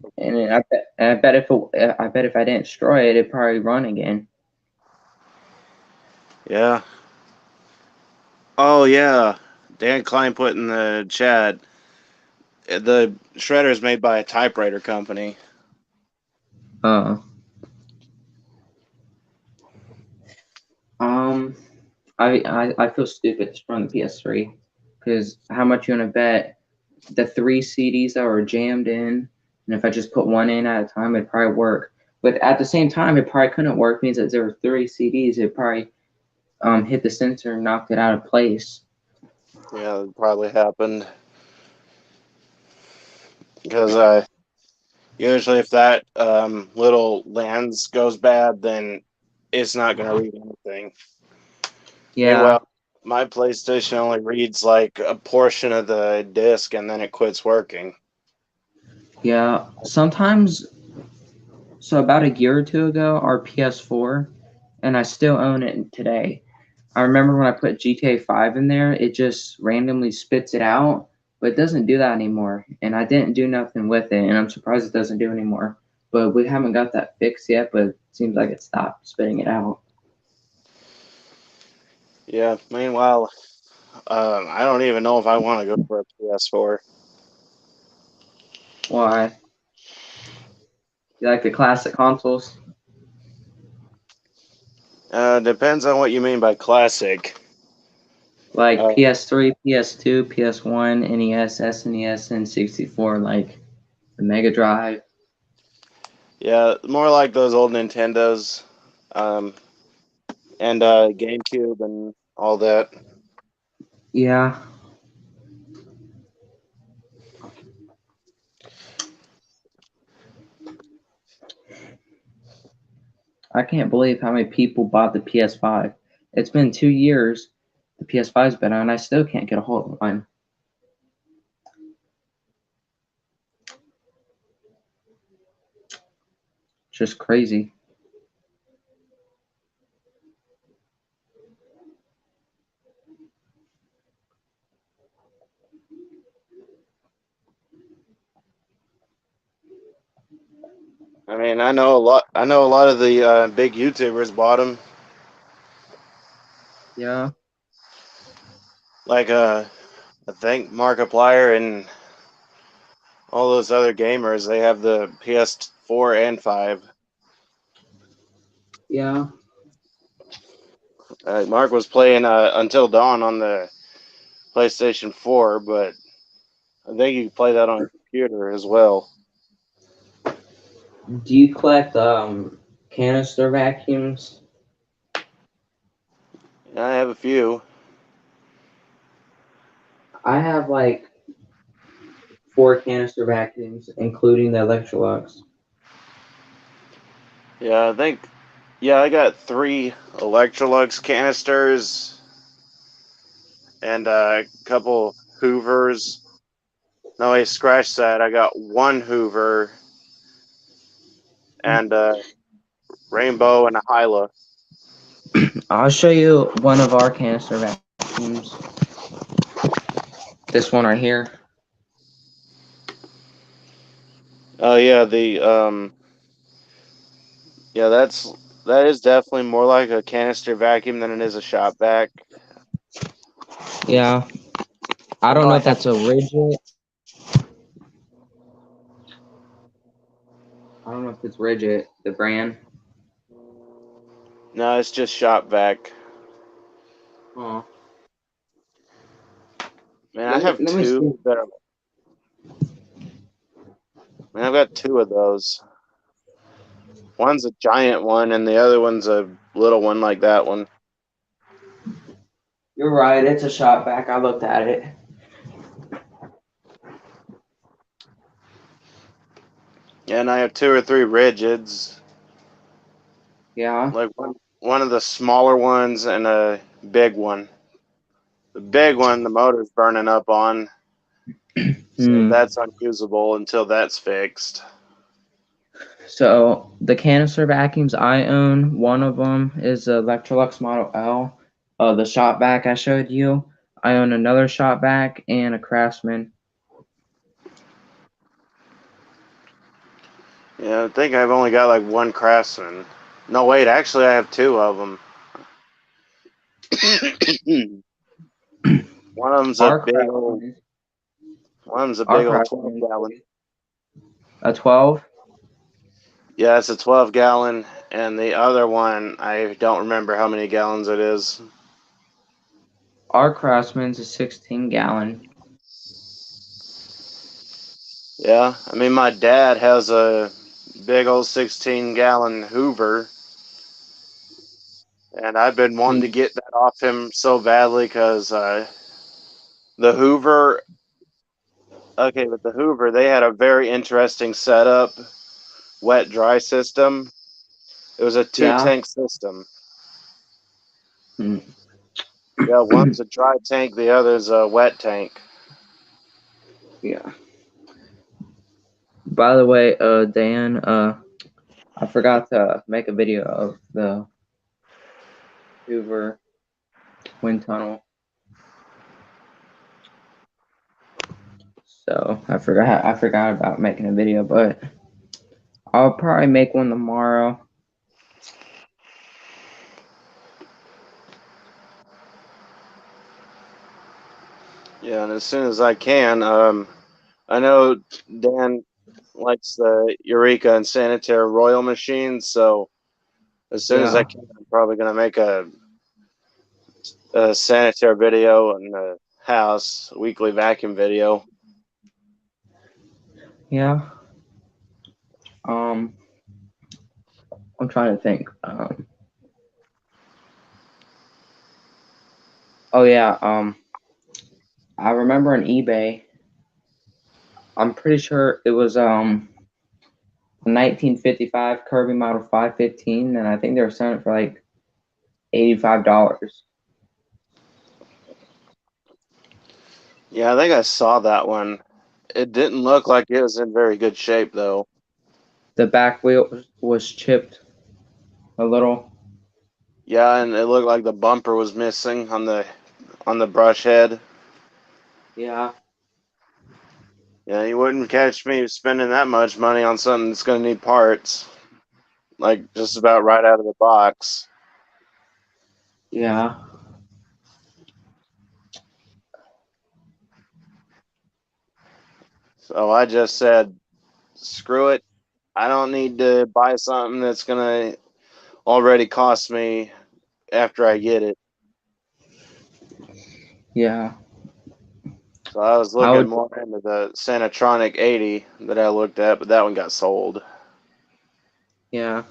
A: bet if I didn't destroy it, it'd probably run again.
B: Yeah. Oh yeah. Dan Klein put in the chat. The shredder is made by a typewriter company.
A: Uh, um, I feel stupid destroying the PS3 because how much you want to bet the 3 CDs that were jammed in, and if I just put one in at a time, it'd probably work. But at the same time, it probably couldn't work means that there were 3 CDs. It probably hit the sensor and knocked it out of place.
B: Yeah, that probably happened because usually if that little lens goes bad, then it's not going to read anything.
A: Yeah,
B: Meanwhile, my PlayStation only reads like a portion of the disc and then it quits working.
A: yeah. Sometimes, so about a year or two ago, our PS4, and I still own it today. I remember when I put GTA 5 in there, it just randomly spits it out, but it doesn't do that anymore. And I didn't do nothing with it, and I'm surprised it doesn't do anymore. But we haven't got that fixed yet, but it seems like it stopped spitting it out.
B: Yeah, meanwhile, I don't even know if I want to go for a PS4.
A: Why? You like the classic consoles?
B: Depends on what you mean by classic.
A: Like
B: Uh,
A: PS3, PS2, PS1, NES, SNES, and 64, like the Mega Drive.
B: yeah, more like those old Nintendos, um, and GameCube and all that.
A: Yeah. I can't believe how many people bought the PS5. It's been 2 years the PS5's been out, and I still can't get a hold of one. Just crazy.
B: I mean, I know a lot. I know a lot of the big YouTubers bought them.
A: Yeah.
B: Like I think Markiplier and all those other gamers. They have the PS4 and 5.
A: Yeah.
B: Mark was playing Until Dawn on the PlayStation 4, but I think you can play that on a computer as well.
A: Do you collect canister vacuums?
B: I have a few.
A: I have like 4 canister vacuums, including the Electrolux.
B: Yeah, I think. Yeah, I got 3 Electrolux canisters and a couple Hoovers. No, wait, scratch that. I got 1 Hoover and a Rainbow and a Hyla.
A: I'll show you one of our canister vacuums. This one right here.
B: Oh yeah, yeah, that is definitely more like a canister vacuum than it is a shop vac.
A: Yeah. I don't know if that's a rigid. I don't know if it's rigid, the brand.
B: No, it's just shop vac.
A: Oh.
B: Man, I have
A: Let me see.
B: 2 that are. Man, I've got 2 of those. One's a giant one, and the other one's a little one like that one.
A: You're right, it's a shop vac. I looked at it.
B: Yeah, and I have 2 or 3 rigids.
A: Yeah.
B: Like one of the smaller ones and a big one. The big one, the motor's burning up on, so that's unusable until that's fixed.
A: So the canister vacuums I own, one of them is the Electrolux Model L. The shop vac I showed you. I own another shop vac and a Craftsman.
B: Yeah, I think I've only got like 1 Craftsman. No, wait, actually I have 2 of them. One of them's a
A: Our
B: big old.
A: Craftsman.
B: One of them's a
A: Our
B: big old
A: Craftsman.
B: 12-gallon.
A: A 12.
B: Yeah, it's a 12-gallon, and the other one I don't remember how many gallons it is.
A: Our Craftsman's a 16-gallon.
B: Yeah, I mean my dad has a big old 16-gallon Hoover, and I've been wanting to get that off him so badly because the Hoover. Okay, with the Hoover, they had a very interesting setup, wet dry system. It was a 2-tank system. Yeah, one's a dry tank, the other's a wet tank.
A: Yeah. By the way, Dan, I forgot to make a video of the Hoover wind tunnel. So I forgot about making a video, but I'll probably make one tomorrow.
B: Yeah, and as soon as I can, I know Dan likes the Eureka and Sanitaire Royal machines, so as soon as I can, I'm probably going to make a sanitaire video in the house, a weekly vacuum video.
A: Yeah. I'm trying to think. Oh yeah. I remember on eBay. I'm pretty sure it was a 1955 Kirby Model 515, and I think they were selling it for like $85.
B: Yeah, I think I saw that one. It didn't look like it was in very good shape, though.
A: The back wheel was chipped a little.
B: Yeah, and it looked like the bumper was missing on the brush head.
A: Yeah.
B: Yeah, you wouldn't catch me spending that much money on something that's going to need parts, like just about right out of the box.
A: Yeah.
B: So I just said, screw it. I don't need to buy something that's going to already cost me after I get it.
A: Yeah.
B: So I was looking more into the Sanatronic 80 that I looked at, but that one got sold.
A: Yeah.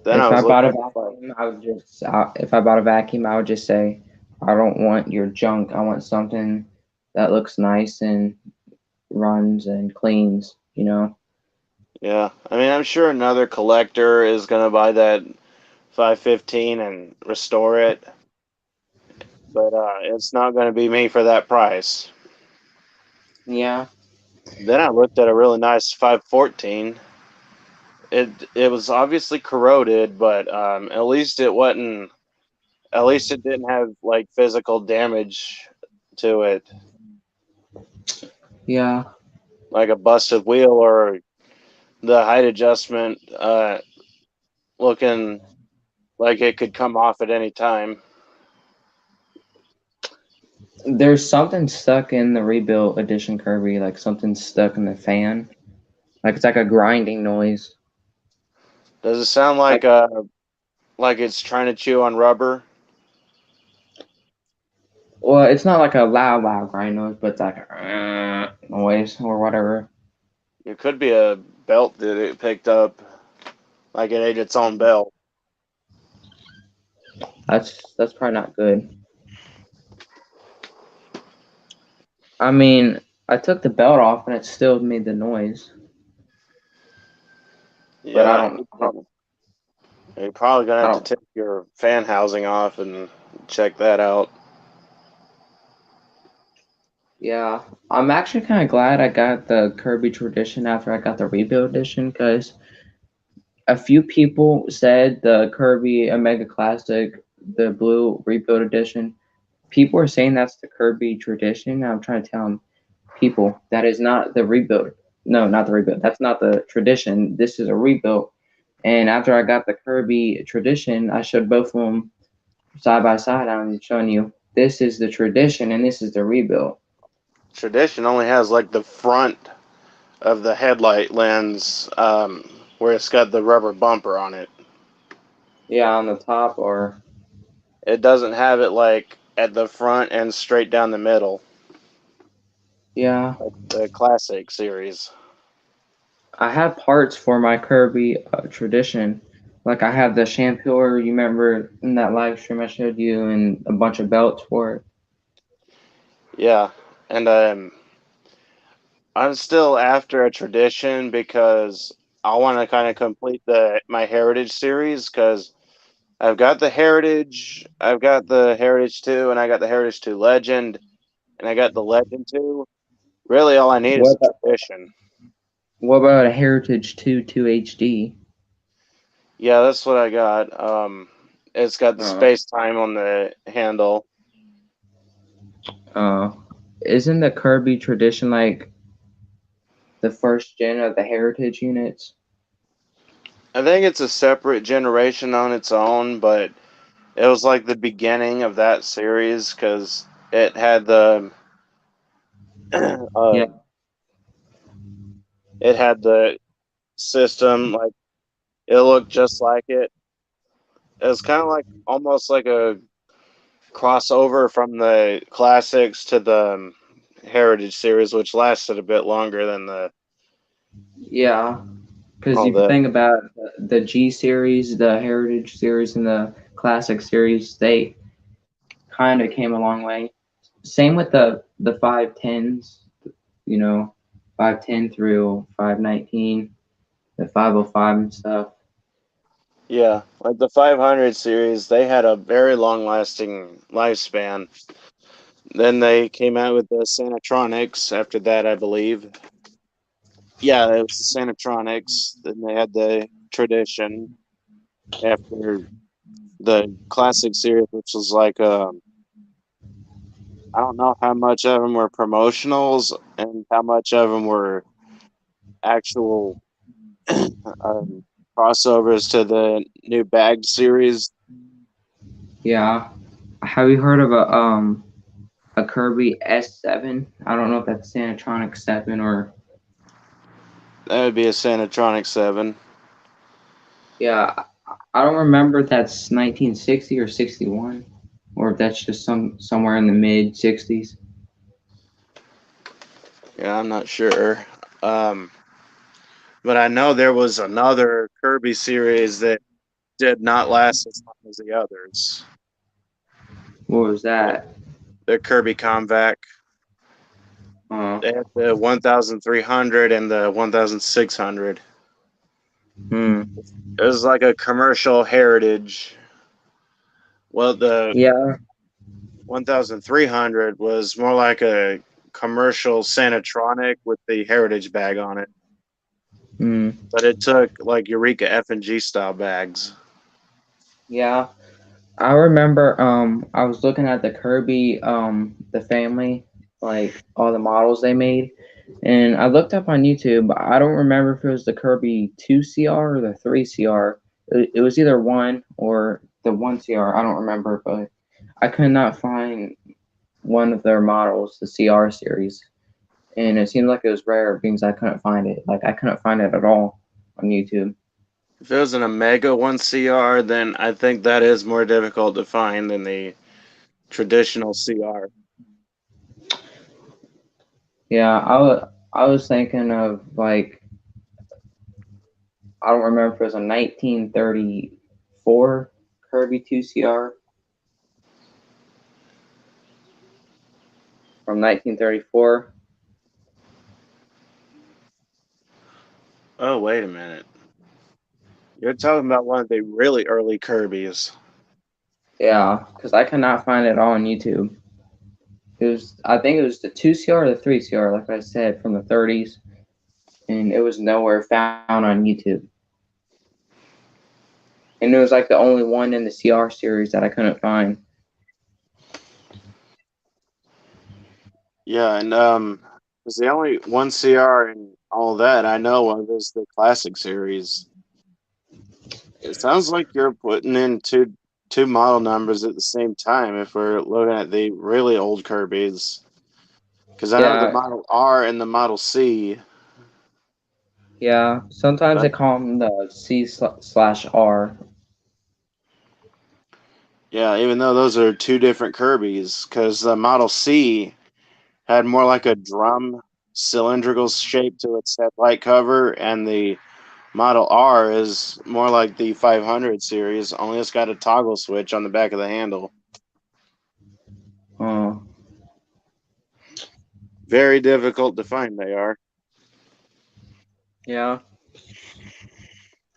B: Then
A: If
B: I
A: I
B: was
A: bought a
B: looking at
A: vacuum, if I bought a vacuum, I would just say, I don't want your junk. I want something that looks nice and runs and cleans, you know.
B: Yeah, I mean, I'm sure another collector is gonna buy that 515 and restore it, but it's not gonna be me for that price.
A: Yeah.
B: Then I looked at a really nice 514. It was obviously corroded, but at least it wasn't. At least it didn't have like physical damage to it,
A: Yeah.
B: like a busted wheel or the height adjustment looking like it could come off at any time.
A: There's something stuck in the rebuilt edition Kirby, like something stuck in the fan. Like it's like a grinding noise.
B: Does it sound
A: Like
B: like it's trying to chew on rubber?
A: well, it's not like a loud grind noise, but it's like a noise or whatever.
B: It could be a belt that it picked up, like it ate its own belt.
A: That's probably not good. I mean, I took the belt off and it still made the noise. But I
B: Yeah,
A: don't, I don't,
B: you're probably gonna
A: I
B: have to
A: don't.
B: take your fan housing off and check that out.
A: Yeah, I'm actually kind of glad I got the Kirby Tradition after I got the Rebuild Edition because a few people said the Kirby Omega Classic, the Blue Rebuild Edition, people are saying that's the Kirby Tradition. I'm trying to tell them, people, that is not the rebuild. No, not the rebuild. That's not the tradition. This is a rebuild. And after I got the Kirby Tradition, I showed both of them side by side. I'm showing you this is the tradition and this is the rebuild.
B: Tradition only has like the front of the headlight lens where it's got the rubber bumper on it.
A: Yeah, on the top or
B: It doesn't have it like at the front and straight down the middle,
A: yeah.
B: like the classic series.
A: I have parts for my Kirby Tradition. Like I have the shampooer. You remember in that live stream I showed you, and a bunch of belts for it.
B: Yeah, and I'm still after a tradition because I want to kind of complete my Heritage series because I've got the Heritage 2, and I got the Heritage 2 Legend, and I got the Legend 2. Really, all I need is
A: What
B: a tradition.
A: What about a Heritage 2 HD?
B: Yeah, that's what I got. It's got the
A: Uh,
B: space time on the handle.
A: uh, isn't the Kirby Tradition like the first gen of the Heritage units?
B: I think it's a separate generation on its own, but it was like the beginning of that series because it had the
A: Yeah,
B: it had the system like it looked just like it. It was kind of like almost like a crossover from the classics to the Heritage series, which lasted a bit longer than the
A: yeah. Because
B: all
A: if you
B: the
A: think about the G series, the Heritage series, and the Classic series, they kind of came a long way. Same with the 510s, you know, 510 through 519, the 505 and stuff.
B: yeah, like the 500 series. They had a very long lasting lifespan. Then they came out with the Sanatronics after that, I believe. Yeah, it was the Sanatronics. Then they had the Tradition after the classic series, which was like I don't know how much of them were promotionals and how much of them were actual um, crossovers to the new bagged series.
A: Yeah. Have you heard of a Kirby S7? I don't know if that's Sanatronic 7 or
B: That would be a Sanatronic 7.
A: yeah. I don't remember if that's 1960 or 61, or if that's just somewhere in the mid 60s.
B: Yeah, I'm not sure. Um, but I know there was another Kirby series that did not last as long as the others.
A: What was that?
B: The Kirby Convac. They had the 1300 and the 1600.
A: Hmm.
B: It was like a commercial heritage. Well, the
A: Yeah.
B: 1300 was more like a commercial Sanatronic with the heritage bag on it.
A: Hmm.
B: But it took like Eureka F&G style bags.
A: Yeah. I remember I was looking at the Kirby the family, like all the models they made, and I looked up on YouTube. I don't remember if it was the Kirby 2CR or the 3CR. It was either one or the 1CR. I don't remember, but I could not find one of their models, the CR series. And it seemed like it was rare because I couldn't find it. Like I couldn't find it at all on YouTube.
B: If it was an Omega 1CR, then I think that is more difficult to find than the traditional CR.
A: Yeah, I was thinking of like I don't remember if it was a 1934 Kirby 2CR from 1934.
B: Oh, wait a minute. You're talking about one of the really early Kirby's.
A: Yeah, because I could not find it all on YouTube. I think it was the 2CR or the 3CR, like I said, from the 30s, and it was nowhere found on YouTube. And it was like the only one in the CR series that I couldn't find.
B: Yeah, and it's the only 1CR and all that I know of is the classic series. It sounds like you're putting in two model numbers at the same time if we're looking at the really old Kirby's. Because I know the
A: Yeah,
B: Model R and the Model C.
A: yeah. Sometimes they call them the C/R.
B: Yeah, even though those are two different Kirby's, because the Model C had more like a drum cylindrical shape to its headlight cover, and the Model R is more like the 500 series, only it's got a toggle switch on the back of the handle.
A: Oh,
B: Very difficult to find, they are.
A: yeah.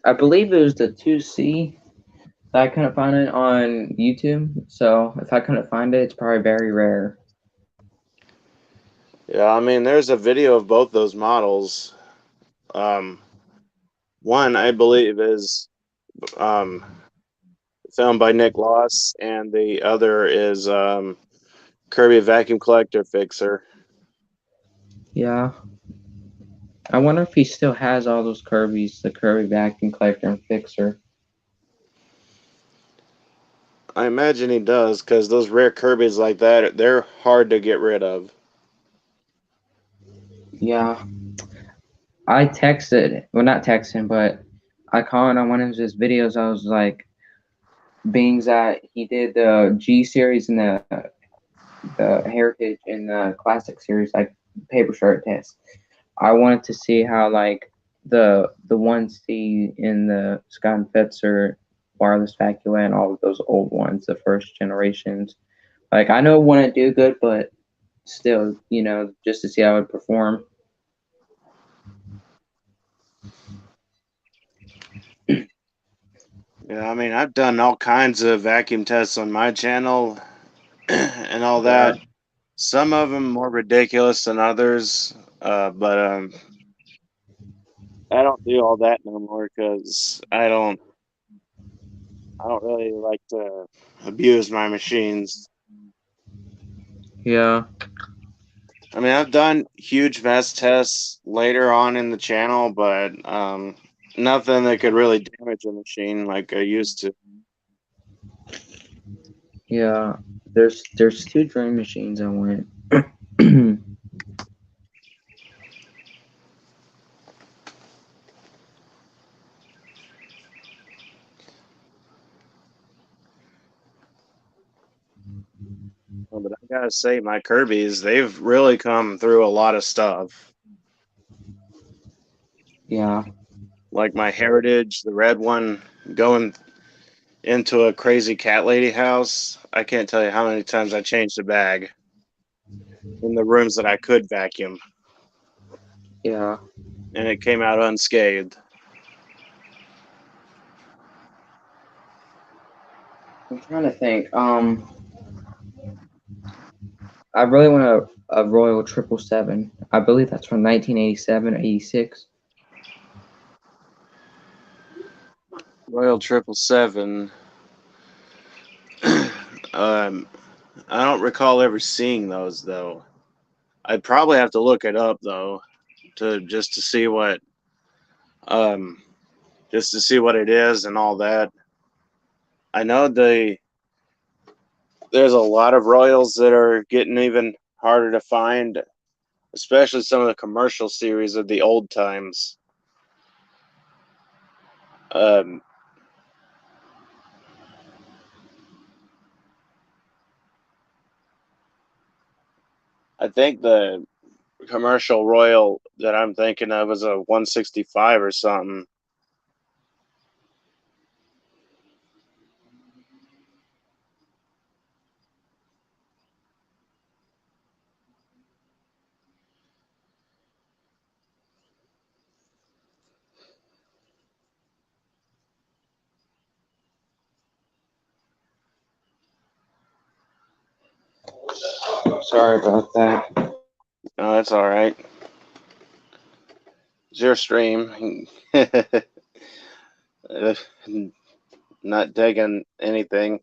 A: I believe it was the 2C that I couldn't find it on YouTube. So if I couldn't find it, it's probably very rare.
B: Yeah, I mean, there's a video of both those models. Um, one, I believe, is um, filmed by Nick Loss, and the other is Kirby Vacuum Collector Fixer.
A: Yeah. I wonder if he still has all those Kirby's, the Kirby Vacuum Collector and Fixer.
B: I imagine he does, because those rare Kirby's like that, they're hard to get rid of.
A: Yeah. I texted, well, not texting, but I called on one of his videos. I was like, being that he did the G series and the Heritage and the Classic series, like paper shred test. I wanted to see how like the 1C in the Scott Fetzer wireless vacuum and all of those old ones, the first generations. Like I know it wouldn't do good, but still, just to see how it would perform.
B: Yeah, I mean, I've done all kinds of vacuum tests on my channel and all that. Some of them more ridiculous than others, but I don't do all that no more because I don't really like to abuse my machines.
A: Yeah.
B: I mean, I've done huge mass tests later on in the channel, but nothing that could really damage a machine like I used to.
A: Yeah. There's two dream machines I want.
B: But I gotta say, my Kirby's, they've really come through a lot of stuff.
A: Yeah.
B: Like my Heritage, the red one, going into a crazy cat lady house. I can't tell you how many times I changed the bag. in the rooms that I could vacuum,
A: Yeah.
B: and it came out unscathed.
A: I'm trying to think. I really want a Royal 777. I believe that's from 1987 or 86.
B: Royal 777. I don't recall ever seeing those though. I'd probably have to look it up though, just to see what it is and all that. I know there's a lot of Royals that are getting even harder to find, especially some of the commercial series of the old times. I think the commercial Royal that I'm thinking of is a 165 or something.
A: Sorry about that.
B: No, that's all right. It's your stream. Not digging anything.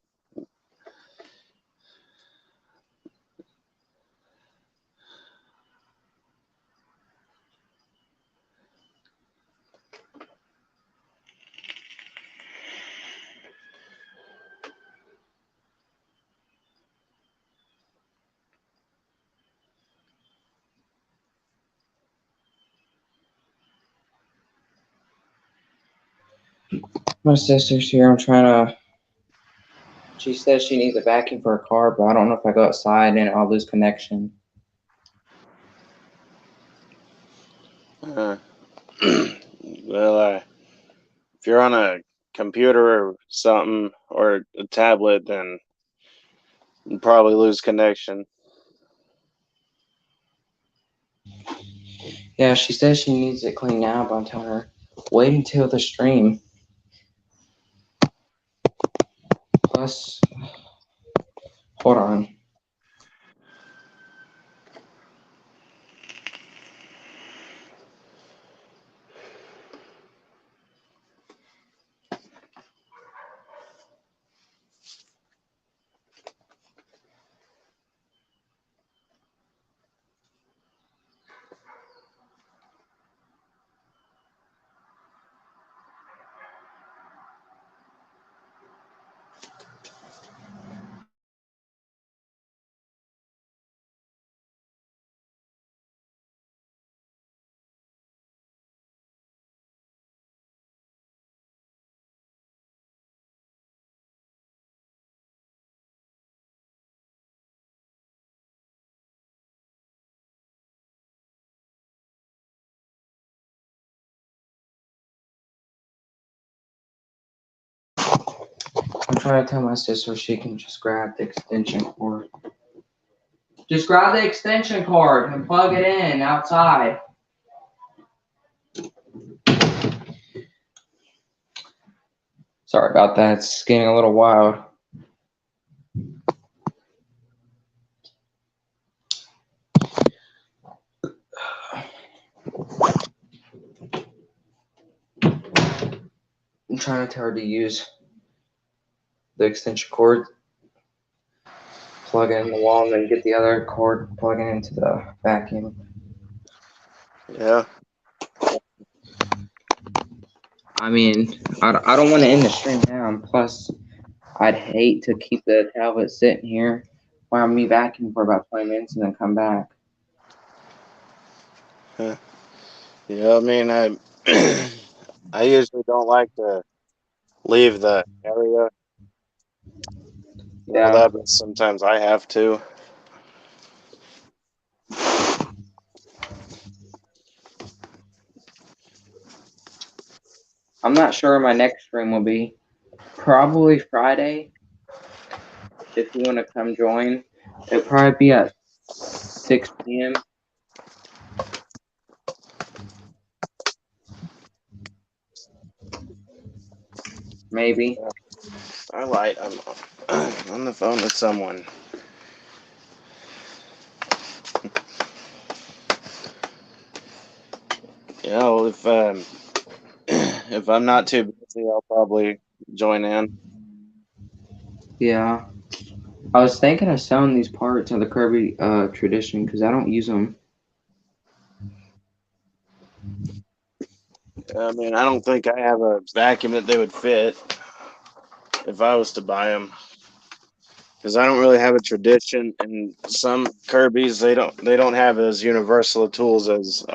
A: My sister's here. I'm trying to. She says she needs a vacuum for her car, but I don't know if I go outside and I'll lose connection.
B: Well, if you're on a computer or something or a tablet, then you probably lose connection.
A: Yeah, she says she needs it cleaned now, but I'm telling her, wait until the stream. Plus, hold on. I'm trying to tell my sister she can just grab the extension cord. Just grab the extension cord and plug it in outside. Sorry about that. It's getting a little wild. I'm trying to tell her to use the extension cord, plug it in the wall, and then get the other cord, plug it into the vacuum.
B: Yeah.
A: I mean, I don't want to end the stream now. And plus, I'd hate to keep the tablet sitting here while me vacuuming for about 20 minutes and then come back.
B: Yeah, I mean, I usually don't like to leave the area.
A: Yeah.
B: That, but sometimes I have to.
A: I'm not sure where my next stream will be. Probably Friday. If you want to come join, it'll probably be at 6 p.m. Maybe.
B: Starlight, I'm on the phone with someone. You know, if I'm not too busy, I'll probably join in.
A: Yeah. I was thinking of selling these parts of the Kirby Tradition because I don't use them.
B: I mean, I don't think I have a vacuum that they would fit if I was to buy them, because I don't really have a Tradition, and some Kirby's they don't have as universal a tools as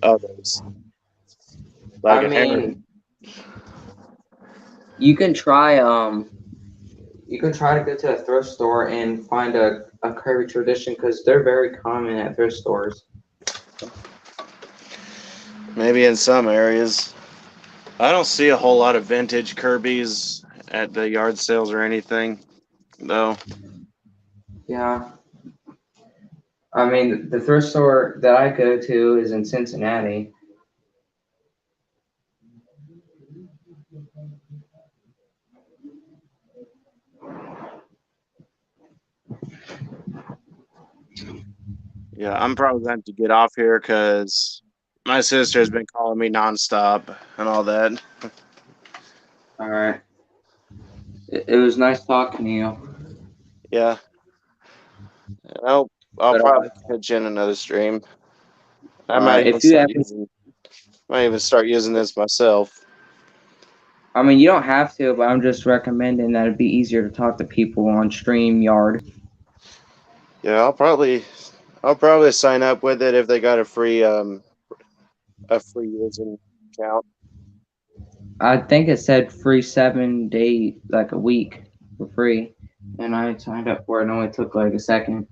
B: others. Like
A: I mean, you can try to go to a thrift store and find a Kirby Tradition because they're very common at thrift stores.
B: Maybe in some areas. I don't see a whole lot of vintage Kirby's at the yard sales or anything, though.
A: Yeah. I mean, the thrift store that I go to is in Cincinnati.
B: Yeah, I'm probably going to have to get off here because my sister has been calling me nonstop and all that.
A: All right. It was nice talking to you.
B: Yeah. I'll
A: But,
B: probably catch you in another stream. I
A: all
B: might
A: right,
B: even
A: if you
B: start
A: happen,
B: using this myself.
A: I mean, you don't have to, but I'm just recommending that it'd be easier to talk to people on StreamYard.
B: Yeah, I'll probably sign up with it if they got a free using account.
A: I think it said free 7 day, like a week for free. And I signed up for it and it only took like a second.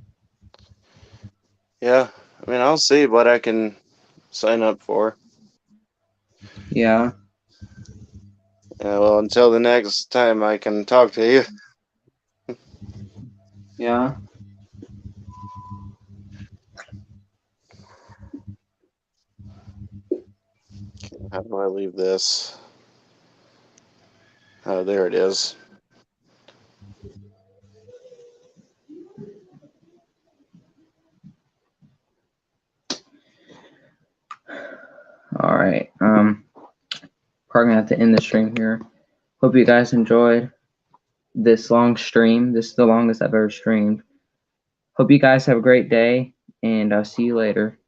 B: Yeah, I mean, I'll see what I can sign up for.
A: Yeah.
B: Yeah, well, until the next time I can talk to you.
A: Yeah.
B: How do I leave this? Oh, there it is.
A: All right. Probably gonna have to end the stream here. Hope you guys enjoyed this long stream. This is the longest I've ever streamed. Hope you guys have a great day, and I'll see you later.